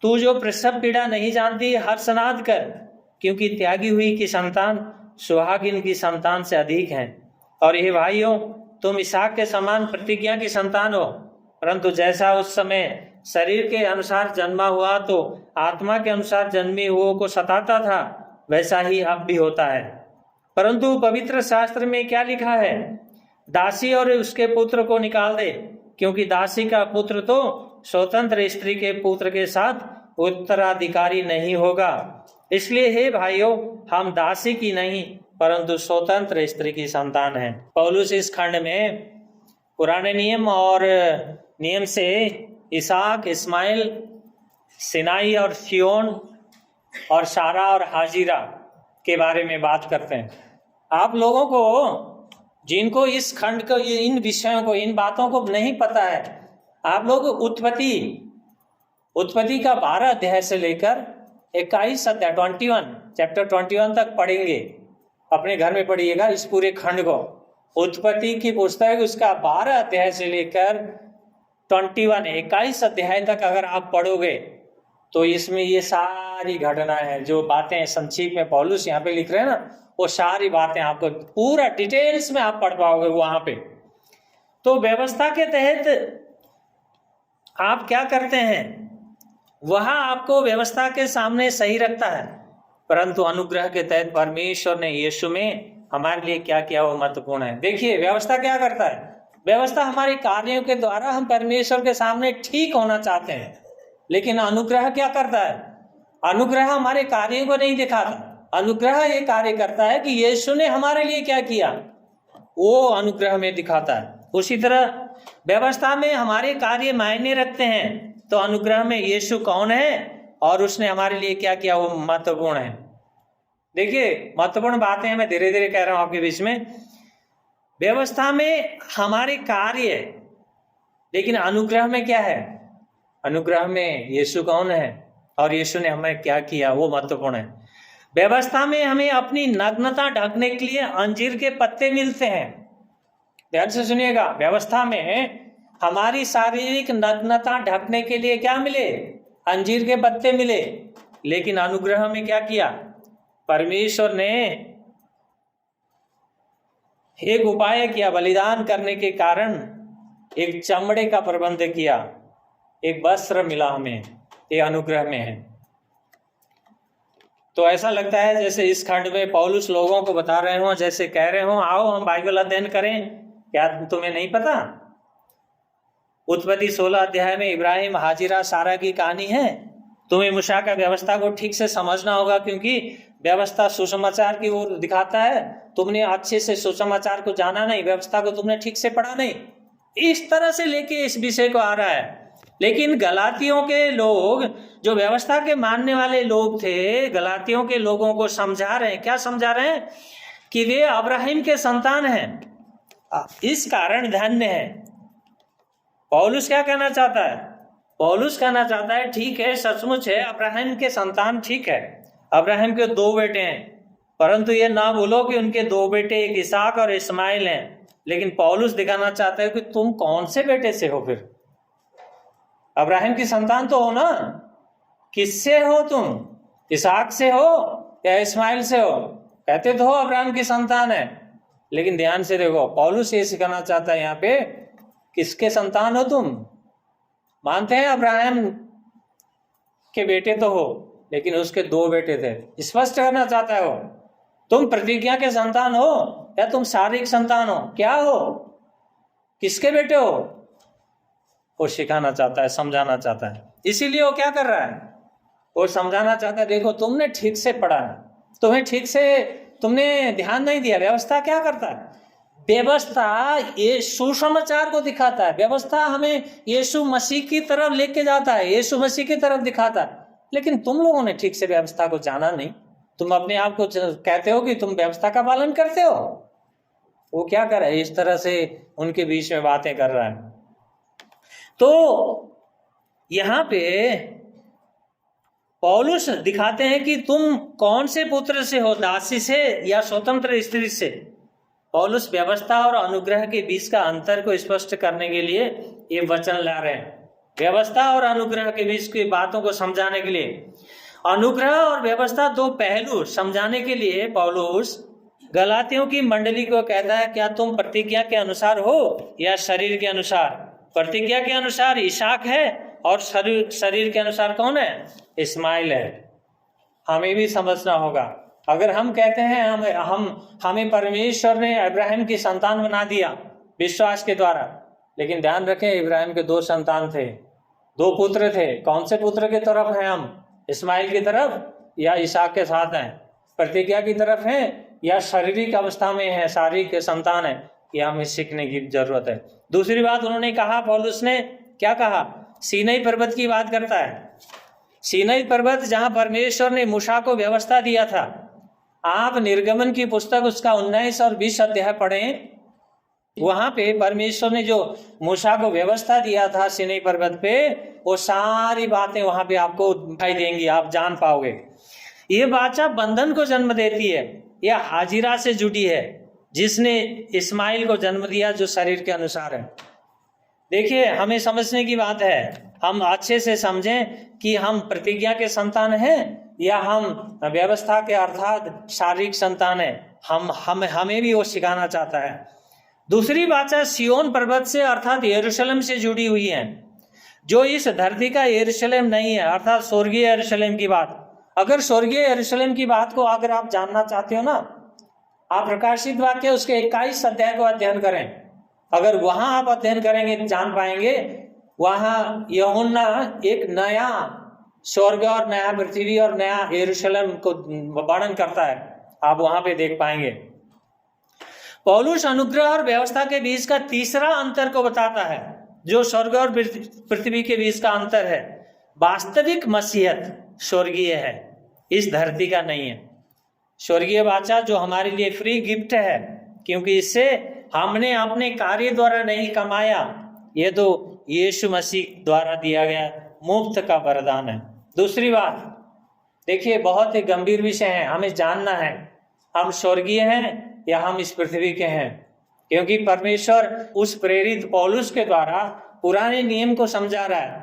तू जो प्रसव पीड़ा नहीं जानती, हर्षनाद कर, क्योंकि त्यागी हुई की संतान सुहागिन की संतान से अधिक है। और हे भाइयों, तुम इसहाक के समान प्रतिज्ञा की संतान हो। परंतु जैसा उस समय शरीर के अनुसार जन्मा हुआ तो आत्मा के अनुसार जन्मे हुओं को सताता था, वैसा ही अब भी होता है। परंतु पवित्र शास्त्र में क्या लिखा है? दासी और उसके पुत्र को निकाल दे, क्योंकि दासी का पुत्र तो स्वतंत्र स्त्री के पुत्र के साथ उत्तराधिकारी नहीं होगा। इसलिए हे भाइयों, हम दासी की नहीं परंतु स्वतंत्र स्त्री की संतान हैं। पौलुस इस खंड में पुराने नियम और नियम से इसहाक, इस्माइल, सिनाई और सियोन और सारा और हाजिरा के बारे में बात करते हैं। आप लोगों को जिनको इस खंड को, इन विषयों को, इन बातों को नहीं पता है, आप लोग उत्पत्ति का 12 अध्याय से लेकर 21 अध्याय 21 चैप्टर 21 तक पढ़ेंगे। अपने घर में पढ़िएगा इस पूरे खंड को। उत्पत्ति की पुस्तक उसका 12 अध्याय से लेकर 21 अध्याय तक अगर आप पढ़ोगे तो इसमें ये सारी घटनाएं हैं, जो बातें संक्षिप्त में पौलुस यहाँ पे लिख रहे हैं ना, वो सारी बातें आपको पूरा डिटेल्स में आप पढ़ पाओगे वहां पे। तो व्यवस्था के तहत आप क्या करते हैं, वहां आपको व्यवस्था के सामने सही रखता है, परंतु अनुग्रह के तहत परमेश्वर ने यीशु में हमारे लिए क्या किया वो महत्वपूर्ण है। देखिए, व्यवस्था क्या करता है? व्यवस्था हमारे कार्यों के द्वारा हम परमेश्वर के सामने ठीक होना चाहते हैं, लेकिन अनुग्रह क्या करता है? अनुग्रह हमारे कार्यों को नहीं दिखाता। अनुग्रह ये कार्य करता है कि यीशु ने हमारे लिए क्या किया वो अनुग्रह में दिखाता है। उसी तरह व्यवस्था में हमारे कार्य मायने रखते हैं, तो अनुग्रह में यीशु कौन है और उसने हमारे लिए क्या किया वो महत्वपूर्ण है। देखिए, महत्वपूर्ण बातें मैं धीरे धीरे कह रहा हूं आपके बीच में। व्यवस्था में हमारे कार्य, लेकिन अनुग्रह में क्या है? अनुग्रह में यीशु कौन है और यीशु ने हमें क्या किया वो महत्वपूर्ण है। व्यवस्था में हमें अपनी नग्नता ढकने के लिए अंजीर के पत्ते मिलते हैं। ध्यान से सुनिएगा, व्यवस्था में हमारी शारीरिक नग्नता ढकने के लिए क्या मिले? अंजीर के पत्ते मिले। लेकिन अनुग्रह में क्या किया? परमेश्वर ने एक उपाय किया, बलिदान करने के कारण एक चमड़े का प्रबंध किया, एक वस्त्र मिला हमें, ये अनुग्रह में है। तो ऐसा लगता है जैसे इस खंड में पौलुस लोगों को बता रहे हो, जैसे कह रहे हो आओ हम बाइबल अध्ययन करें। क्या तुम्हें नहीं पता? उत्पत्ति 16 अध्याय में इब्राहिम, हाजिरा, सारा की कहानी है। तुम्हें मूसा का व्यवस्था को ठीक से समझना होगा, क्योंकि व्यवस्था सुसमाचार की ओर दिखाता है। तुमने अच्छे से सुसमाचार को जाना नहीं, व्यवस्था को तुमने ठीक से पढ़ा नहीं। इस तरह से लेके इस विषय को आ रहा है। लेकिन गलातियों के लोग, जो व्यवस्था के मानने वाले लोग थे, गलातियों के लोगों को समझा रहे हैं। क्या समझा रहे हैं? कि वे अब्राहम के संतान हैं, इस कारण धन्य है। पौलुस क्या कहना चाहता है? पौलुस कहना चाहता है ठीक है, सचमुच है, अब्राहम के संतान ठीक है, अब्राहम के 2 बेटे हैं, परंतु ये ना भूलो कि उनके 2 बेटे, एक इसहाक और इस्माइल हैं। लेकिन पौलुस दिखाना चाहता है कि तुम कौन से बेटे से हो? फिर अब्राहम की संतान तो हो ना, किससे हो तुम? इसहाक से हो या इस्माइल से हो? कहते तो हो अब्राहम की संतान है, लेकिन ध्यान से देखो, पौलुस ये सिखाना चाहता है यहाँ पे, किसके संतान हो तुम? मानते हैं अब्राहम के बेटे तो हो, लेकिन उसके 2 बेटे थे, स्पष्ट करना चाहता है वो। तुम प्रतिज्ञा के संतान हो या तुम शारीरिक संतान हो, क्या हो, किसके बेटे हो? वो सिखाना चाहता है, समझाना चाहता है। इसीलिए वो क्या कर रहा है, वो समझाना चाहता है, देखो तुमने ठीक से पढ़ा, तुम्हें ठीक से तुमने ध्यान नहीं दिया। व्यवस्था क्या करता है? व्यवस्था ये सुसमाचार को दिखाता है, व्यवस्था हमें यीशु मसीह की तरफ लेके जाता है, यीशु मसीह की तरफ दिखाता है। लेकिन तुम लोगों ने ठीक से व्यवस्था को जाना नहीं। तुम अपने आप को कहते हो कि तुम व्यवस्था का पालन करते हो। वो क्या कर रहा है, इस तरह से उनके बीच में बातें कर रहा है। तो यहां पे पौलुस दिखाते हैं कि तुम कौन से पुत्र से हो, दासी से या स्वतंत्र स्त्री से। पौलुस व्यवस्था और अनुग्रह के बीच का अंतर को स्पष्ट करने के लिए ये वचन ला रहे हैं। व्यवस्था और अनुग्रह के बीच की बातों को समझाने के लिए, अनुग्रह और व्यवस्था दो पहलू समझाने के लिए पौलुस गलातियों की मंडली को कहता है, क्या तुम प्रतिज्ञा के अनुसार हो या शरीर के अनुसार? प्रतिज्ञा के अनुसार इसहाक है और शरीर के अनुसार कौन है? इस्माइल है। हमें भी समझना होगा। अगर हम कहते हैं हमें परमेश्वर ने इब्राहिम की संतान बना दिया विश्वास के द्वारा, लेकिन ध्यान रखें इब्राहिम के 2 संतान थे, 2 पुत्र थे। कौन से पुत्र की तरफ हैं हम? इस्माइल की तरफ या इसहाक के साथ हैं? प्रतिज्ञा की तरफ हैं या शारीरिक अवस्था में है, शारीरिक के संतान है? यह हमें सीखने की जरूरत है। दूसरी बात उन्होंने कहा, पौलुस ने क्या कहा? सीनै पर्वत की बात करता है। सीनै पर्वत जहां परमेश्वर ने मूसा को व्यवस्था दिया था। आप निर्गमन की पुस्तक उसका 19 और 20 अध्याय पढ़ें। वहां पे परमेश्वर ने जो मूसा को व्यवस्था दिया था सीनै पर्वत पे, वो सारी बातें वहां पे आपको दिखाई देंगी, आप जान पाओगे। ये वाचा बंधन को जन्म देती है। यह हाजिरा से जुड़ी है जिसने इस्माइल को जन्म दिया, जो शरीर के अनुसार है। देखिए, हमें समझने की बात है, हम अच्छे से समझें कि हम प्रतिज्ञा के संतान हैं या हम व्यवस्था के अर्थात शारीरिक संतान हैं। हमें भी वो सिखाना चाहता है। दूसरी वाचा सियोन पर्वत से अर्थात यरूशलेम से जुड़ी हुई है, जो इस धरती का यरूशलेम नहीं है, अर्थात स्वर्गीय यरूशलेम की बात। अगर स्वर्गीय यरूशलेम की बात को अगर आप जानना चाहते हो ना, आप प्रकाशित वाक्य उसके 21 अध्याय को अध्ययन करें। अगर वहां आप अध्ययन करेंगे जान पाएंगे, वहां यूहन्ना एक नया स्वर्ग और नया पृथ्वी और नया यरूशलेम को वर्णन करता है। आप वहां पे देख पाएंगे। पौलुस अनुग्रह और व्यवस्था के बीच का तीसरा अंतर को बताता है, जो स्वर्ग और पृथ्वी के बीच का अंतर है। वास्तविक मसीहत स्वर्गीय है, इस धरती का नहीं है। स्वर्गीय वाचा जो हमारे लिए फ्री गिफ्ट है, क्योंकि इससे हमने अपने कार्य द्वारा नहीं कमाया, ये तो यीशु मसीह द्वारा दिया गया मुफ्त का वरदान है। दूसरी बात देखिए, बहुत ही गंभीर विषय है, हमें जानना है हम स्वर्गीय हैं या हम इस पृथ्वी के हैं। क्योंकि परमेश्वर उस प्रेरित पौलुस के द्वारा पुराने नियम को समझा रहा है।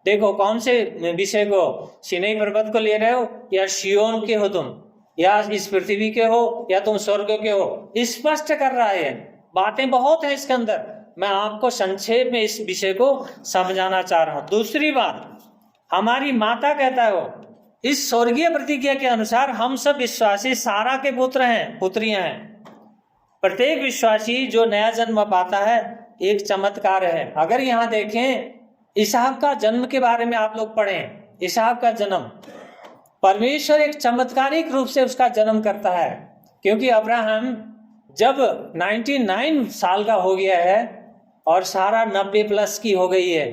देखो, कौन से विषय को? सीनै पर्वत को ले रहे हो या सिय्योन के हो तुम, या इस पृथ्वी के हो या तुम स्वर्ग के हो? स्पष्ट कर रहा है। बातें बहुत है इसके अंदर, मैं आपको संक्षेप में इस विषय को समझाना चाह रहा हूं। दूसरी बात, हमारी माता कहता है वो, इस स्वर्गीय प्रतिज्ञा के अनुसार हम सब विश्वासी सारा के पुत्र हैं, पुत्रियां हैं। प्रत्येक विश्वासी जो नया जन्म पाता है एक चमत्कार है। अगर यहाँ देखें, इसहाक का जन्म के बारे में आप लोग पढ़ें। इसहाक का जन्म, परमेश्वर एक चमत्कारिक रूप से उसका जन्म करता है। क्योंकि अब्राहम जब 99 साल का हो गया है और सारा 90+ की हो गई है,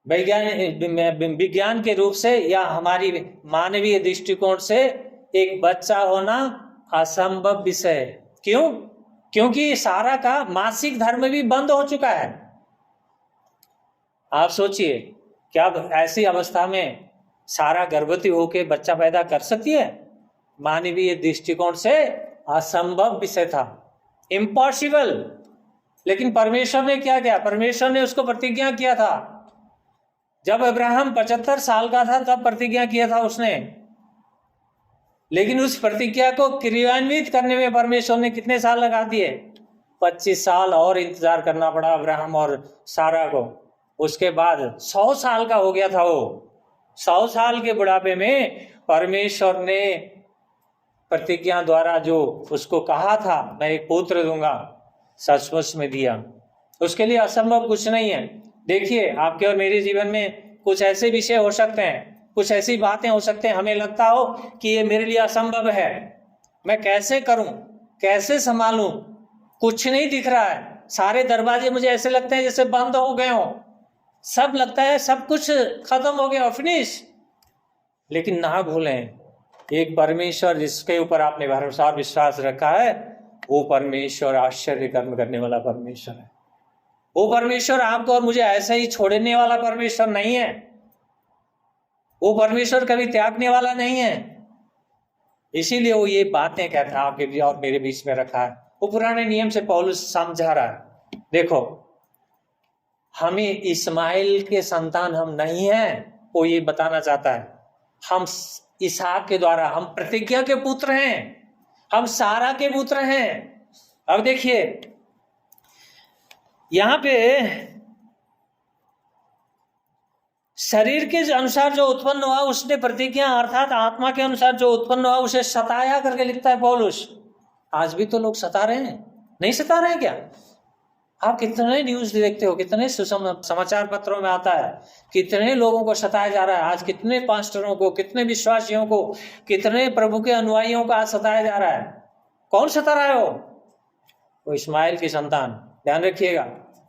विज्ञान के रूप से या हमारी मानवीय दृष्टिकोण से एक बच्चा होना असंभव विषय है। क्यों? क्योंकि सारा का मासिक धर्म भी बंद हो चुका है। आप सोचिए, क्या ऐसी अवस्था में सारा गर्भवती होकर बच्चा पैदा कर सकती है? मानवीय दृष्टिकोण से असंभव विषय था, इम्पॉसिबल। लेकिन परमेश्वर ने क्या किया? परमेश्वर ने उसको प्रतिज्ञा किया था। जब अब्राहम 75 साल का था तब प्रतिज्ञा किया था उसने। लेकिन उस प्रतिज्ञा को क्रियान्वित करने में परमेश्वर ने कितने साल लगा दिए? 25 साल और इंतजार करना पड़ा अब्राहम और सारा को। उसके बाद 100 साल का हो गया था वो। 100 साल के बुढ़ापे में परमेश्वर ने प्रतिज्ञा द्वारा जो उसको कहा था मैं एक पुत्र दूंगा, सचमुच में दिया। उसके लिए असंभव कुछ नहीं है। देखिए, आपके और मेरे जीवन में कुछ ऐसे विषय हो सकते हैं, कुछ ऐसी बातें हो सकते हैं, हमें लगता हो कि ये मेरे लिए असंभव है, मैं कैसे करूं, कैसे संभालूं, कुछ नहीं दिख रहा है, सारे दरवाजे मुझे ऐसे लगते हैं जैसे बंद हो गए हो, सब लगता है सब कुछ खत्म हो गया, फिनिश। लेकिन ना भूलें, एक परमेश्वर जिसके ऊपर आपने भरोसा और विश्वास रखा है, वो परमेश्वर आश्चर्य कर्म करने वाला परमेश्वर है। वो परमेश्वर आपको और मुझे ऐसे ही छोड़ने वाला परमेश्वर नहीं है। वो परमेश्वर कभी त्यागने वाला नहीं है। इसीलिए वो ये बातें कहता है आपके और मेरे बीच में रखा है। वो पुराने नियम से पौलुस समझा रहा है। देखो, हमें इस्माइल के संतान हम नहीं हैं, वो ये बताना चाहता है। हम इसहाक के द्वारा, हम प्रतिज्ञा के पुत्र हैं, हम सारा के पुत्र हैं। अब देखिए यहां पे शरीर के अनुसार जो उत्पन्न हुआ उसने प्रतिज्ञा अर्थात आत्मा के अनुसार जो उत्पन्न हुआ उसे सताया करके लिखता है पौलुस। आज भी तो लोग सता रहे हैं, नहीं सता रहे हैं क्या? आप कितने न्यूज देखते हो, कितने समाचार पत्रों में आता है, कितने लोगों को सताया जा रहा है आज, कितने पास्टरों को, कितने विश्वासियों को, कितने प्रभु के अनुयायियों को आज सताया जा रहा है। कौन सता रहा है? वो इस्माइल की संतान। ध्यान रखिएगा,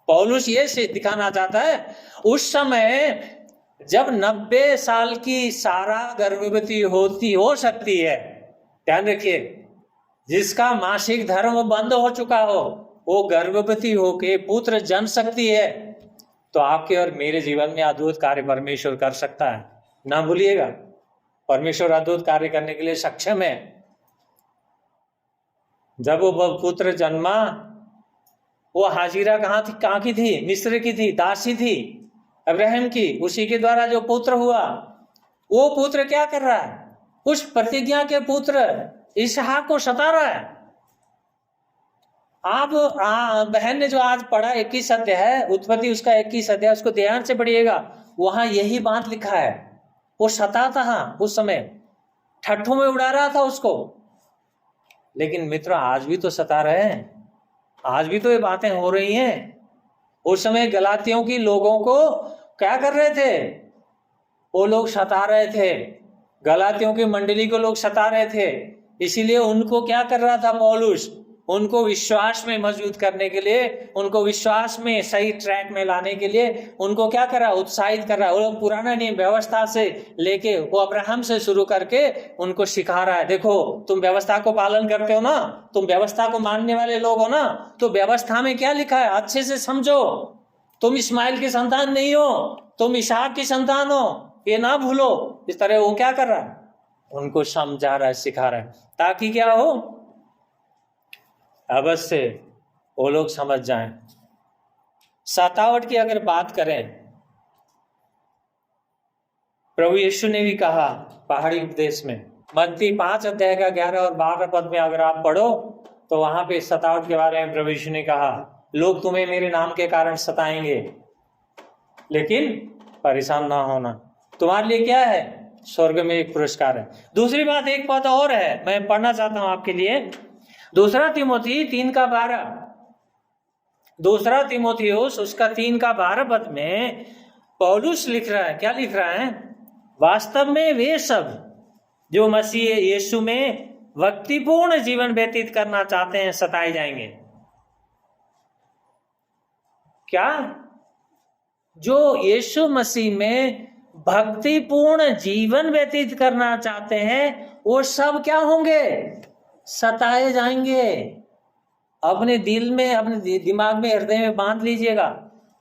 पौलुस ये दिखाना चाहता है उस समय जब 90 साल की सारा गर्भवती होती हो सकती है, ध्यान रखिए, जिसका मासिक धर्म बंद हो चुका हो, वो गर्भवती होके पुत्र जन्म सकती है, तो आपके और मेरे जीवन में अद्भुत कार्य परमेश्वर कर सकता है। ना भूलिएगा, परमेश्वर अद्भुत कार्य करने के लिए सक्षम है। जब वो पुत्र जन्मा, वो हाजिरा कहाँ की थी? मिस्र की थी, दासी थी अब्राहम की। उसी के द्वारा जो पुत्र हुआ, वो पुत्र क्या कर रहा है? उस प्रतिज्ञा के पुत्र इसहाक को सता रहा है। आप बहन ने जो आज पढ़ा 21 अध्याय है, उत्पत्ति उसका 21 अध्याय, उसको ध्यान से पढ़िएगा, वहां यही बात लिखा है। वो सताता था उस समय, ठट्ठों में उड़ा रहा था उसको। लेकिन मित्र, आज भी तो सता रहे हैं, आज भी तो ये बातें हो रही हैं। उस समय गलातियों की लोगों को क्या कर रहे थे? वो लोग सता रहे थे, गलातियों की मंडली को लोग सता रहे थे। इसीलिए उनको क्या कर रहा था पौलुस? उनको विश्वास में मजबूत करने के लिए, उनको विश्वास में सही ट्रैक में लाने के लिए उनको क्या कर रहा? उत्साहित कर रहा है। वो लोग पुराना नियम व्यवस्था से लेके, वो अब्राहम से शुरू करके उनको सिखा रहा है, देखो तुम व्यवस्था को पालन करते हो ना, तुम व्यवस्था को मानने वाले लोग हो ना, तो व्यवस्था में क्या लिखा है अच्छे से समझो। तुम इस्माइल की संतान नहीं हो, तुम इसहाक की संतान हो, ये ना भूलो। इस तरह वो क्या कर रहा है? उनको समझा रहा है, सिखा रहा है, ताकि क्या हो, अवश्य वो लोग समझ जाएं। सतावट की अगर बात करें, प्रभु यीशु ने भी कहा पहाड़ी उपदेश में, मत्ती 5 अध्याय का 11 और 12 पद में अगर आप पढ़ो तो वहां पे सतावट के बारे में प्रभु यीशु ने कहा, लोग तुम्हें मेरे नाम के कारण सताएंगे, लेकिन परेशान ना होना, तुम्हारे लिए क्या है? स्वर्ग में एक पुरस्कार है। दूसरी बात, एक बात और है, मैं पढ़ना चाहता हूं आपके लिए, दूसरा तीमुथी 3:12, दूसरा तीमुथियुस उसका 3:12 पद में पौलुस लिख रहा है, क्या लिख रहा है? वास्तव में वे सब जो मसीह यीशु में भक्तिपूर्ण जीवन व्यतीत करना चाहते हैं सताए जाएंगे। क्या? जो यीशु मसीह में भक्तिपूर्ण जीवन व्यतीत करना चाहते हैं वो सब क्या होंगे? सताए जाएंगे। अपने दिल में, अपने दिमाग में, हृदय में बांध लीजिएगा।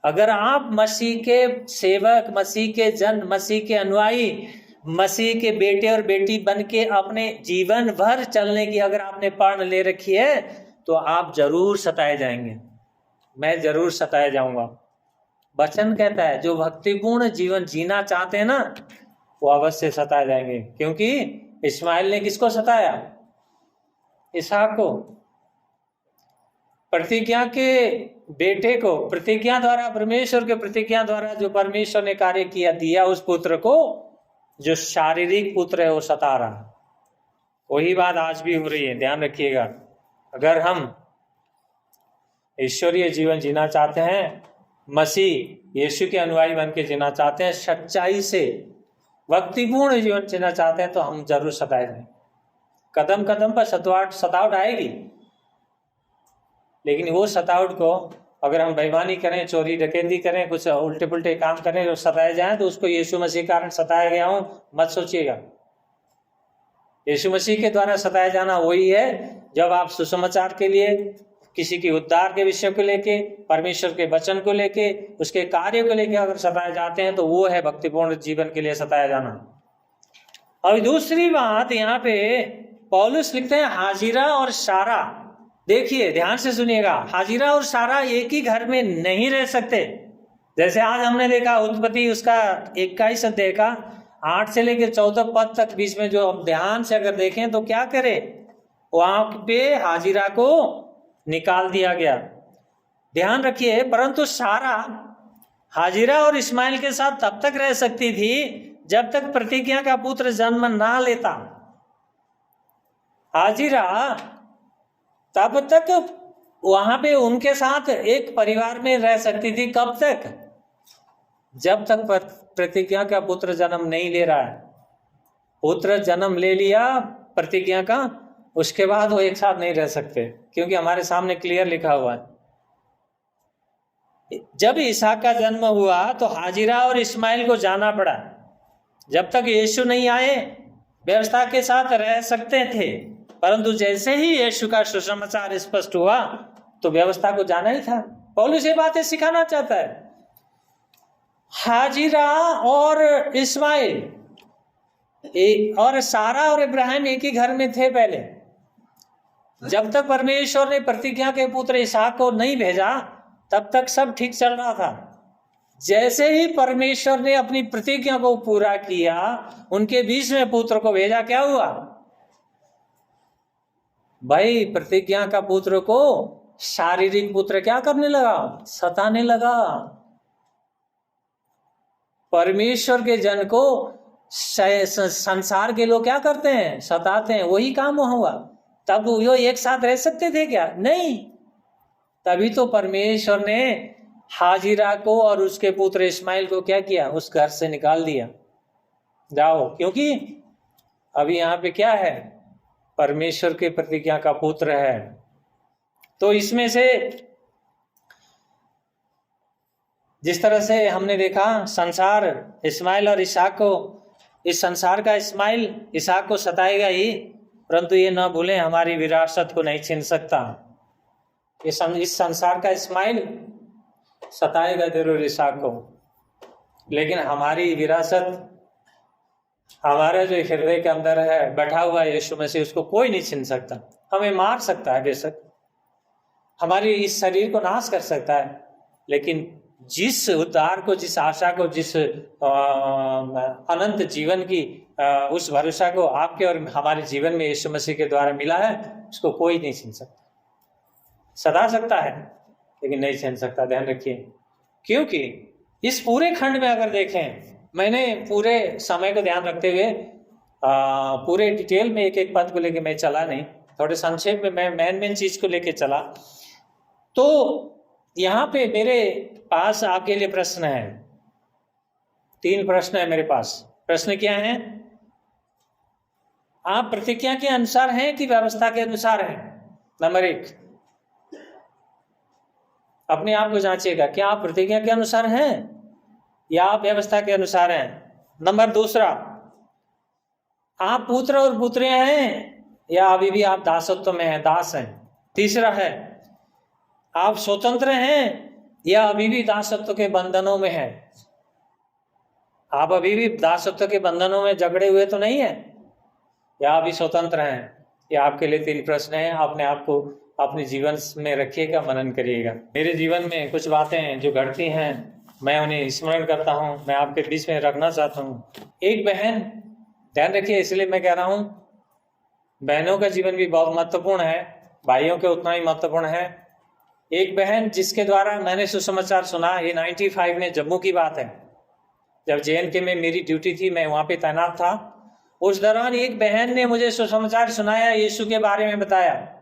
अगर आप मसीह के सेवक, मसीह के जन, मसीह के अनुयायी, मसीह के बेटे और बेटी बन के अपने जीवन भर चलने की अगर आपने प्रण ले रखी है, तो आप जरूर सताए जाएंगे। मैं जरूर सताया जाऊंगा। वचन कहता है जो भक्तिपूर्ण जीवन जीना चाहते हैं ना, वो अवश्य सताए जाएंगे। क्योंकि इस्माइल ने किसको सताया? इसहाक को, प्रतिज्ञा के बेटे को, प्रतिज्ञा द्वारा, परमेश्वर के प्रतिज्ञा द्वारा जो परमेश्वर ने कार्य किया, दिया उस पुत्र को, जो शारीरिक पुत्र है वो सता रहा। वही बात आज भी हो रही है, ध्यान रखिएगा। अगर हम ईश्वरीय जीवन जीना चाहते हैं, मसीह यीशु के अनुयायी बन के जीना चाहते हैं, सच्चाई से भक्तिपूर्ण जीवन जीना चाहते हैं, तो हम जरूर सताए जाएंगे। कदम कदम पर सतावट आएगी, लेकिन वो सतावट को अगर हम बेईमानी करें, चोरी डकैती करें, कुछ उल्टे पुल्टे काम करें तो सताए जाएं, तो उसको यीशु मसीह के कारण सताया गया हूं मत सोचिएगा। यीशु मसीह के द्वारा सताया जाना वही है जब आप सुसमाचार के लिए, किसी की उद्धार के विषय को लेके, परमेश्वर के वचन को लेके, उसके कार्य को लेके अगर सताए जाते हैं, तो वो है भक्तिपूर्ण जीवन के लिए सताया जाना। और दूसरी बात यहाँ पे पौलुस लिखते हैं हाजिरा और सारा। देखिए ध्यान से सुनिएगा, हाजिरा और सारा एक ही घर में नहीं रह सकते। जैसे आज हमने देखा उत्पत्ति उसका 21 अध्याय का 8 से लेकर 14 पद तक, बीच में जो ध्यान से अगर देखें तो क्या करे, वहां पे हाजिरा को निकाल दिया गया। ध्यान रखिए, परंतु सारा हाजिरा और इस्माइल के साथ तब तक रह सकती थी जब तक प्रतिज्ञा का पुत्र जन्म ना लेता। हाजिरा तब तक वहां पे उनके साथ एक परिवार में रह सकती थी। कब तक? जब तक प्रतिज्ञा का पुत्र जन्म नहीं ले रहा है। पुत्र जन्म ले लिया प्रतिज्ञा का, उसके बाद वो एक साथ नहीं रह सकते, क्योंकि हमारे सामने क्लियर लिखा हुआ है। जब इसहाक का जन्म हुआ तो हाजिरा और इस्माइल को जाना पड़ा। जब तक यीशु नहीं आए व्यवस्था के साथ रह सकते थे, परंतु जैसे ही यीशु का सुसमाचार स्पष्ट हुआ तो व्यवस्था को जाना ही था। पौलुस ये बातें सिखाना चाहता है। हाजिरा और इस्माइल और सारा और इब्राहिम एक ही घर में थे पहले। जब तक परमेश्वर ने प्रतिज्ञा के पुत्र इसहाक को नहीं भेजा तब तक सब ठीक चल रहा था। जैसे ही परमेश्वर ने अपनी प्रतिज्ञा को पूरा किया, उनके बीच में पुत्र को भेजा, क्या हुआ भाई? प्रतिज्ञा का पुत्र को शारीरिक पुत्र क्या करने लगा? सताने लगा। परमेश्वर के जन को संसार के लोग क्या करते हैं? सताते हैं। वही काम हुआ। तब वो एक साथ रह सकते थे क्या? नहीं। तभी तो परमेश्वर ने हाजिरा को और उसके पुत्र इस्माइल को क्या किया? उस घर से निकाल दिया। जाओ, क्योंकि अभी यहाँ पे क्या है? परमेश्वर के प्रतिज्ञा का पुत्र है। तो इसमें से जिस तरह से हमने देखा संसार इस्माइल और इसहाक को, इस संसार का इस्माइल इसहाक को सताएगा ही, परंतु ये न भूलें हमारी विरासत को नहीं छीन सकता। इस संसार का इस्माइल सताएगा जरूर इसहाक को, लेकिन हमारी विरासत, हमारा जो हृदय के अंदर है बैठा हुआ है यीशु मसीह, उसको कोई नहीं छीन सकता। हमें मार सकता है बेशक, हमारी इस शरीर को नाश कर सकता है, लेकिन जिस उद्धार को, जिस आशा को, जिस अनंत जीवन की उस भरोसा को आपके और हमारे जीवन में यीशु मसीह के द्वारा मिला है, उसको कोई नहीं छीन सकता। सदा सकता है लेकिन नहीं छीन सकता। ध्यान रखिए, क्योंकि इस पूरे खंड में अगर देखें, मैंने पूरे समय को ध्यान रखते हुए पूरे डिटेल में एक एक पद को लेके मैं चला नहीं, थोड़े संक्षेप में मैं मेन चीज को लेके चला। तो यहाँ पे मेरे पास आपके लिए प्रश्न है, 3 प्रश्न है मेरे पास। प्रश्न क्या है? आप प्रतिज्ञा के अनुसार हैं कि व्यवस्था के अनुसार हैं? नंबर 1, अपने आप को जांचिएगा, क्या आप प्रतिज्ञा के अनुसार हैं या आप व्यवस्था के अनुसार हैं? नंबर 2, आप पुत्र और पुत्रियां हैं या अभी भी आप दासत्व में हैं, दास हैं? 3 है, आप स्वतंत्र हैं या अभी भी दासत्व के बंधनों में हैं? आप अभी भी दासत्व के बंधनों में जकड़े हुए तो नहीं है, या अभी स्वतंत्र हैं? ये आपके लिए 3 प्रश्न हैं। अपने आप को अपने जीवन में रखिएगा, मनन करिएगा। मेरे जीवन में कुछ बातें जो घटती हैं, मैं उन्हें स्मरण करता हूँ, मैं आपके बीच में रखना चाहता हूँ। एक बहन, ध्यान रखिए, इसलिए मैं कह रहा हूँ, बहनों का जीवन भी बहुत महत्वपूर्ण है, भाइयों के उतना ही महत्वपूर्ण है। एक बहन जिसके द्वारा मैंने सुसमाचार सुना, ये 95 में जम्मू की बात है, जब JNK में मेरी ड्यूटी थी, मैं वहाँ पे तैनात था, उस दौरान एक बहन ने मुझे सुसमाचार सुनाया, यीशु के बारे में बताया।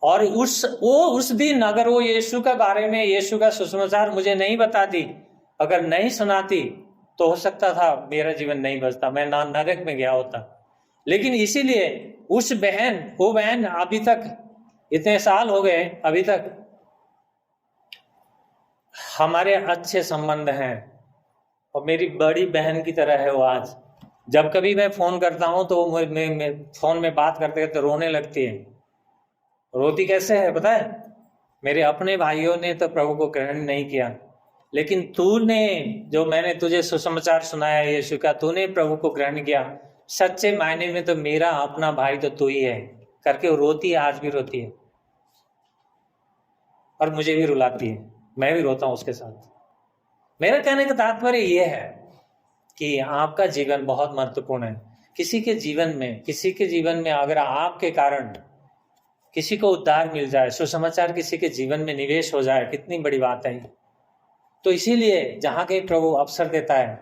और उस दिन अगर वो यीशु के बारे में, यीशु का सुसमाचार मुझे नहीं बताती, अगर नहीं सुनाती, तो हो सकता था मेरा जीवन नहीं बचता, मैं नरक में गया होता। लेकिन इसीलिए वो बहन अभी तक, इतने साल हो गए, अभी तक हमारे अच्छे संबंध हैं और मेरी बड़ी बहन की तरह है वो आज। जब कभी मैं फोन करता हूं तो मैं फोन में बात करते करते रोने लगती है। रोती कैसे है पता है? मेरे अपने भाइयों ने तो प्रभु को ग्रहण नहीं किया, लेकिन तूने, जो मैंने तुझे सुसमाचार सुनाया यीशु का, तूने प्रभु को ग्रहण किया, सच्चे मायने में तो मेरा अपना भाई तो तू ही है, करके वो रोती है, आज भी रोती है और मुझे भी रुलाती है, मैं भी रोता हूं उसके साथ। मेरा कहने का तात्पर्य यह है कि आपका जीवन बहुत महत्वपूर्ण है। किसी के जीवन में अगर आपके कारण किसी को उद्धार मिल जाए, सुसमाचार किसी के जीवन में निवेश हो जाए, कितनी बड़ी बात है। तो इसीलिए जहां कहीं प्रभु अवसर देता है,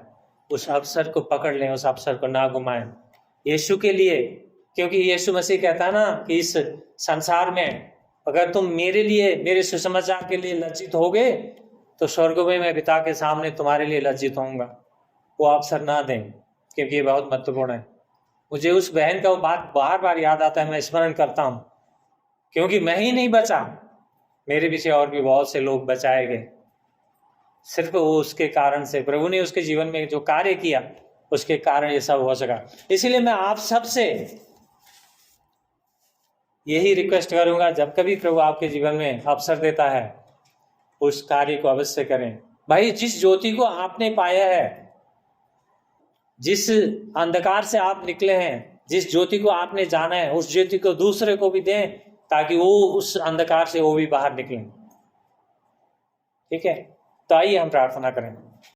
उस अवसर को पकड़ लें, उस अवसर को ना घुमाएं यीशु के लिए। क्योंकि यीशु मसीह कहता है ना कि इस संसार में अगर तुम मेरे लिए, मेरे सुसमाचार के लिए लज्जित होगे, तो स्वर्ग में मैं पिता के सामने तुम्हारे लिए लज्जित होऊंगा। वो अवसर ना दें, क्योंकि ये बहुत महत्वपूर्ण है। मुझे उस बहन का वो बात बार बार याद आता है, मैं स्मरण करता हूँ, क्योंकि मैं ही नहीं बचा, मेरे पीछे और भी बहुत से लोग बचाए गए। सिर्फ वो उसके कारण से, प्रभु ने उसके जीवन में जो कार्य किया, उसके कारण ये सब हो सका। इसीलिए मैं आप सबसे यही रिक्वेस्ट करूंगा, जब कभी प्रभु आपके जीवन में अवसर देता है, उस कार्य को अवश्य करें। भाई, जिस ज्योति को आपने पाया है, जिस अंधकार से आप निकले हैं, जिस ज्योति को आपने जाना है, उस ज्योति को दूसरे को भी दें, ताकि वो उस अंधकार से वो भी बाहर निकलें। ठीक है, तो आइए हम प्रार्थना करें।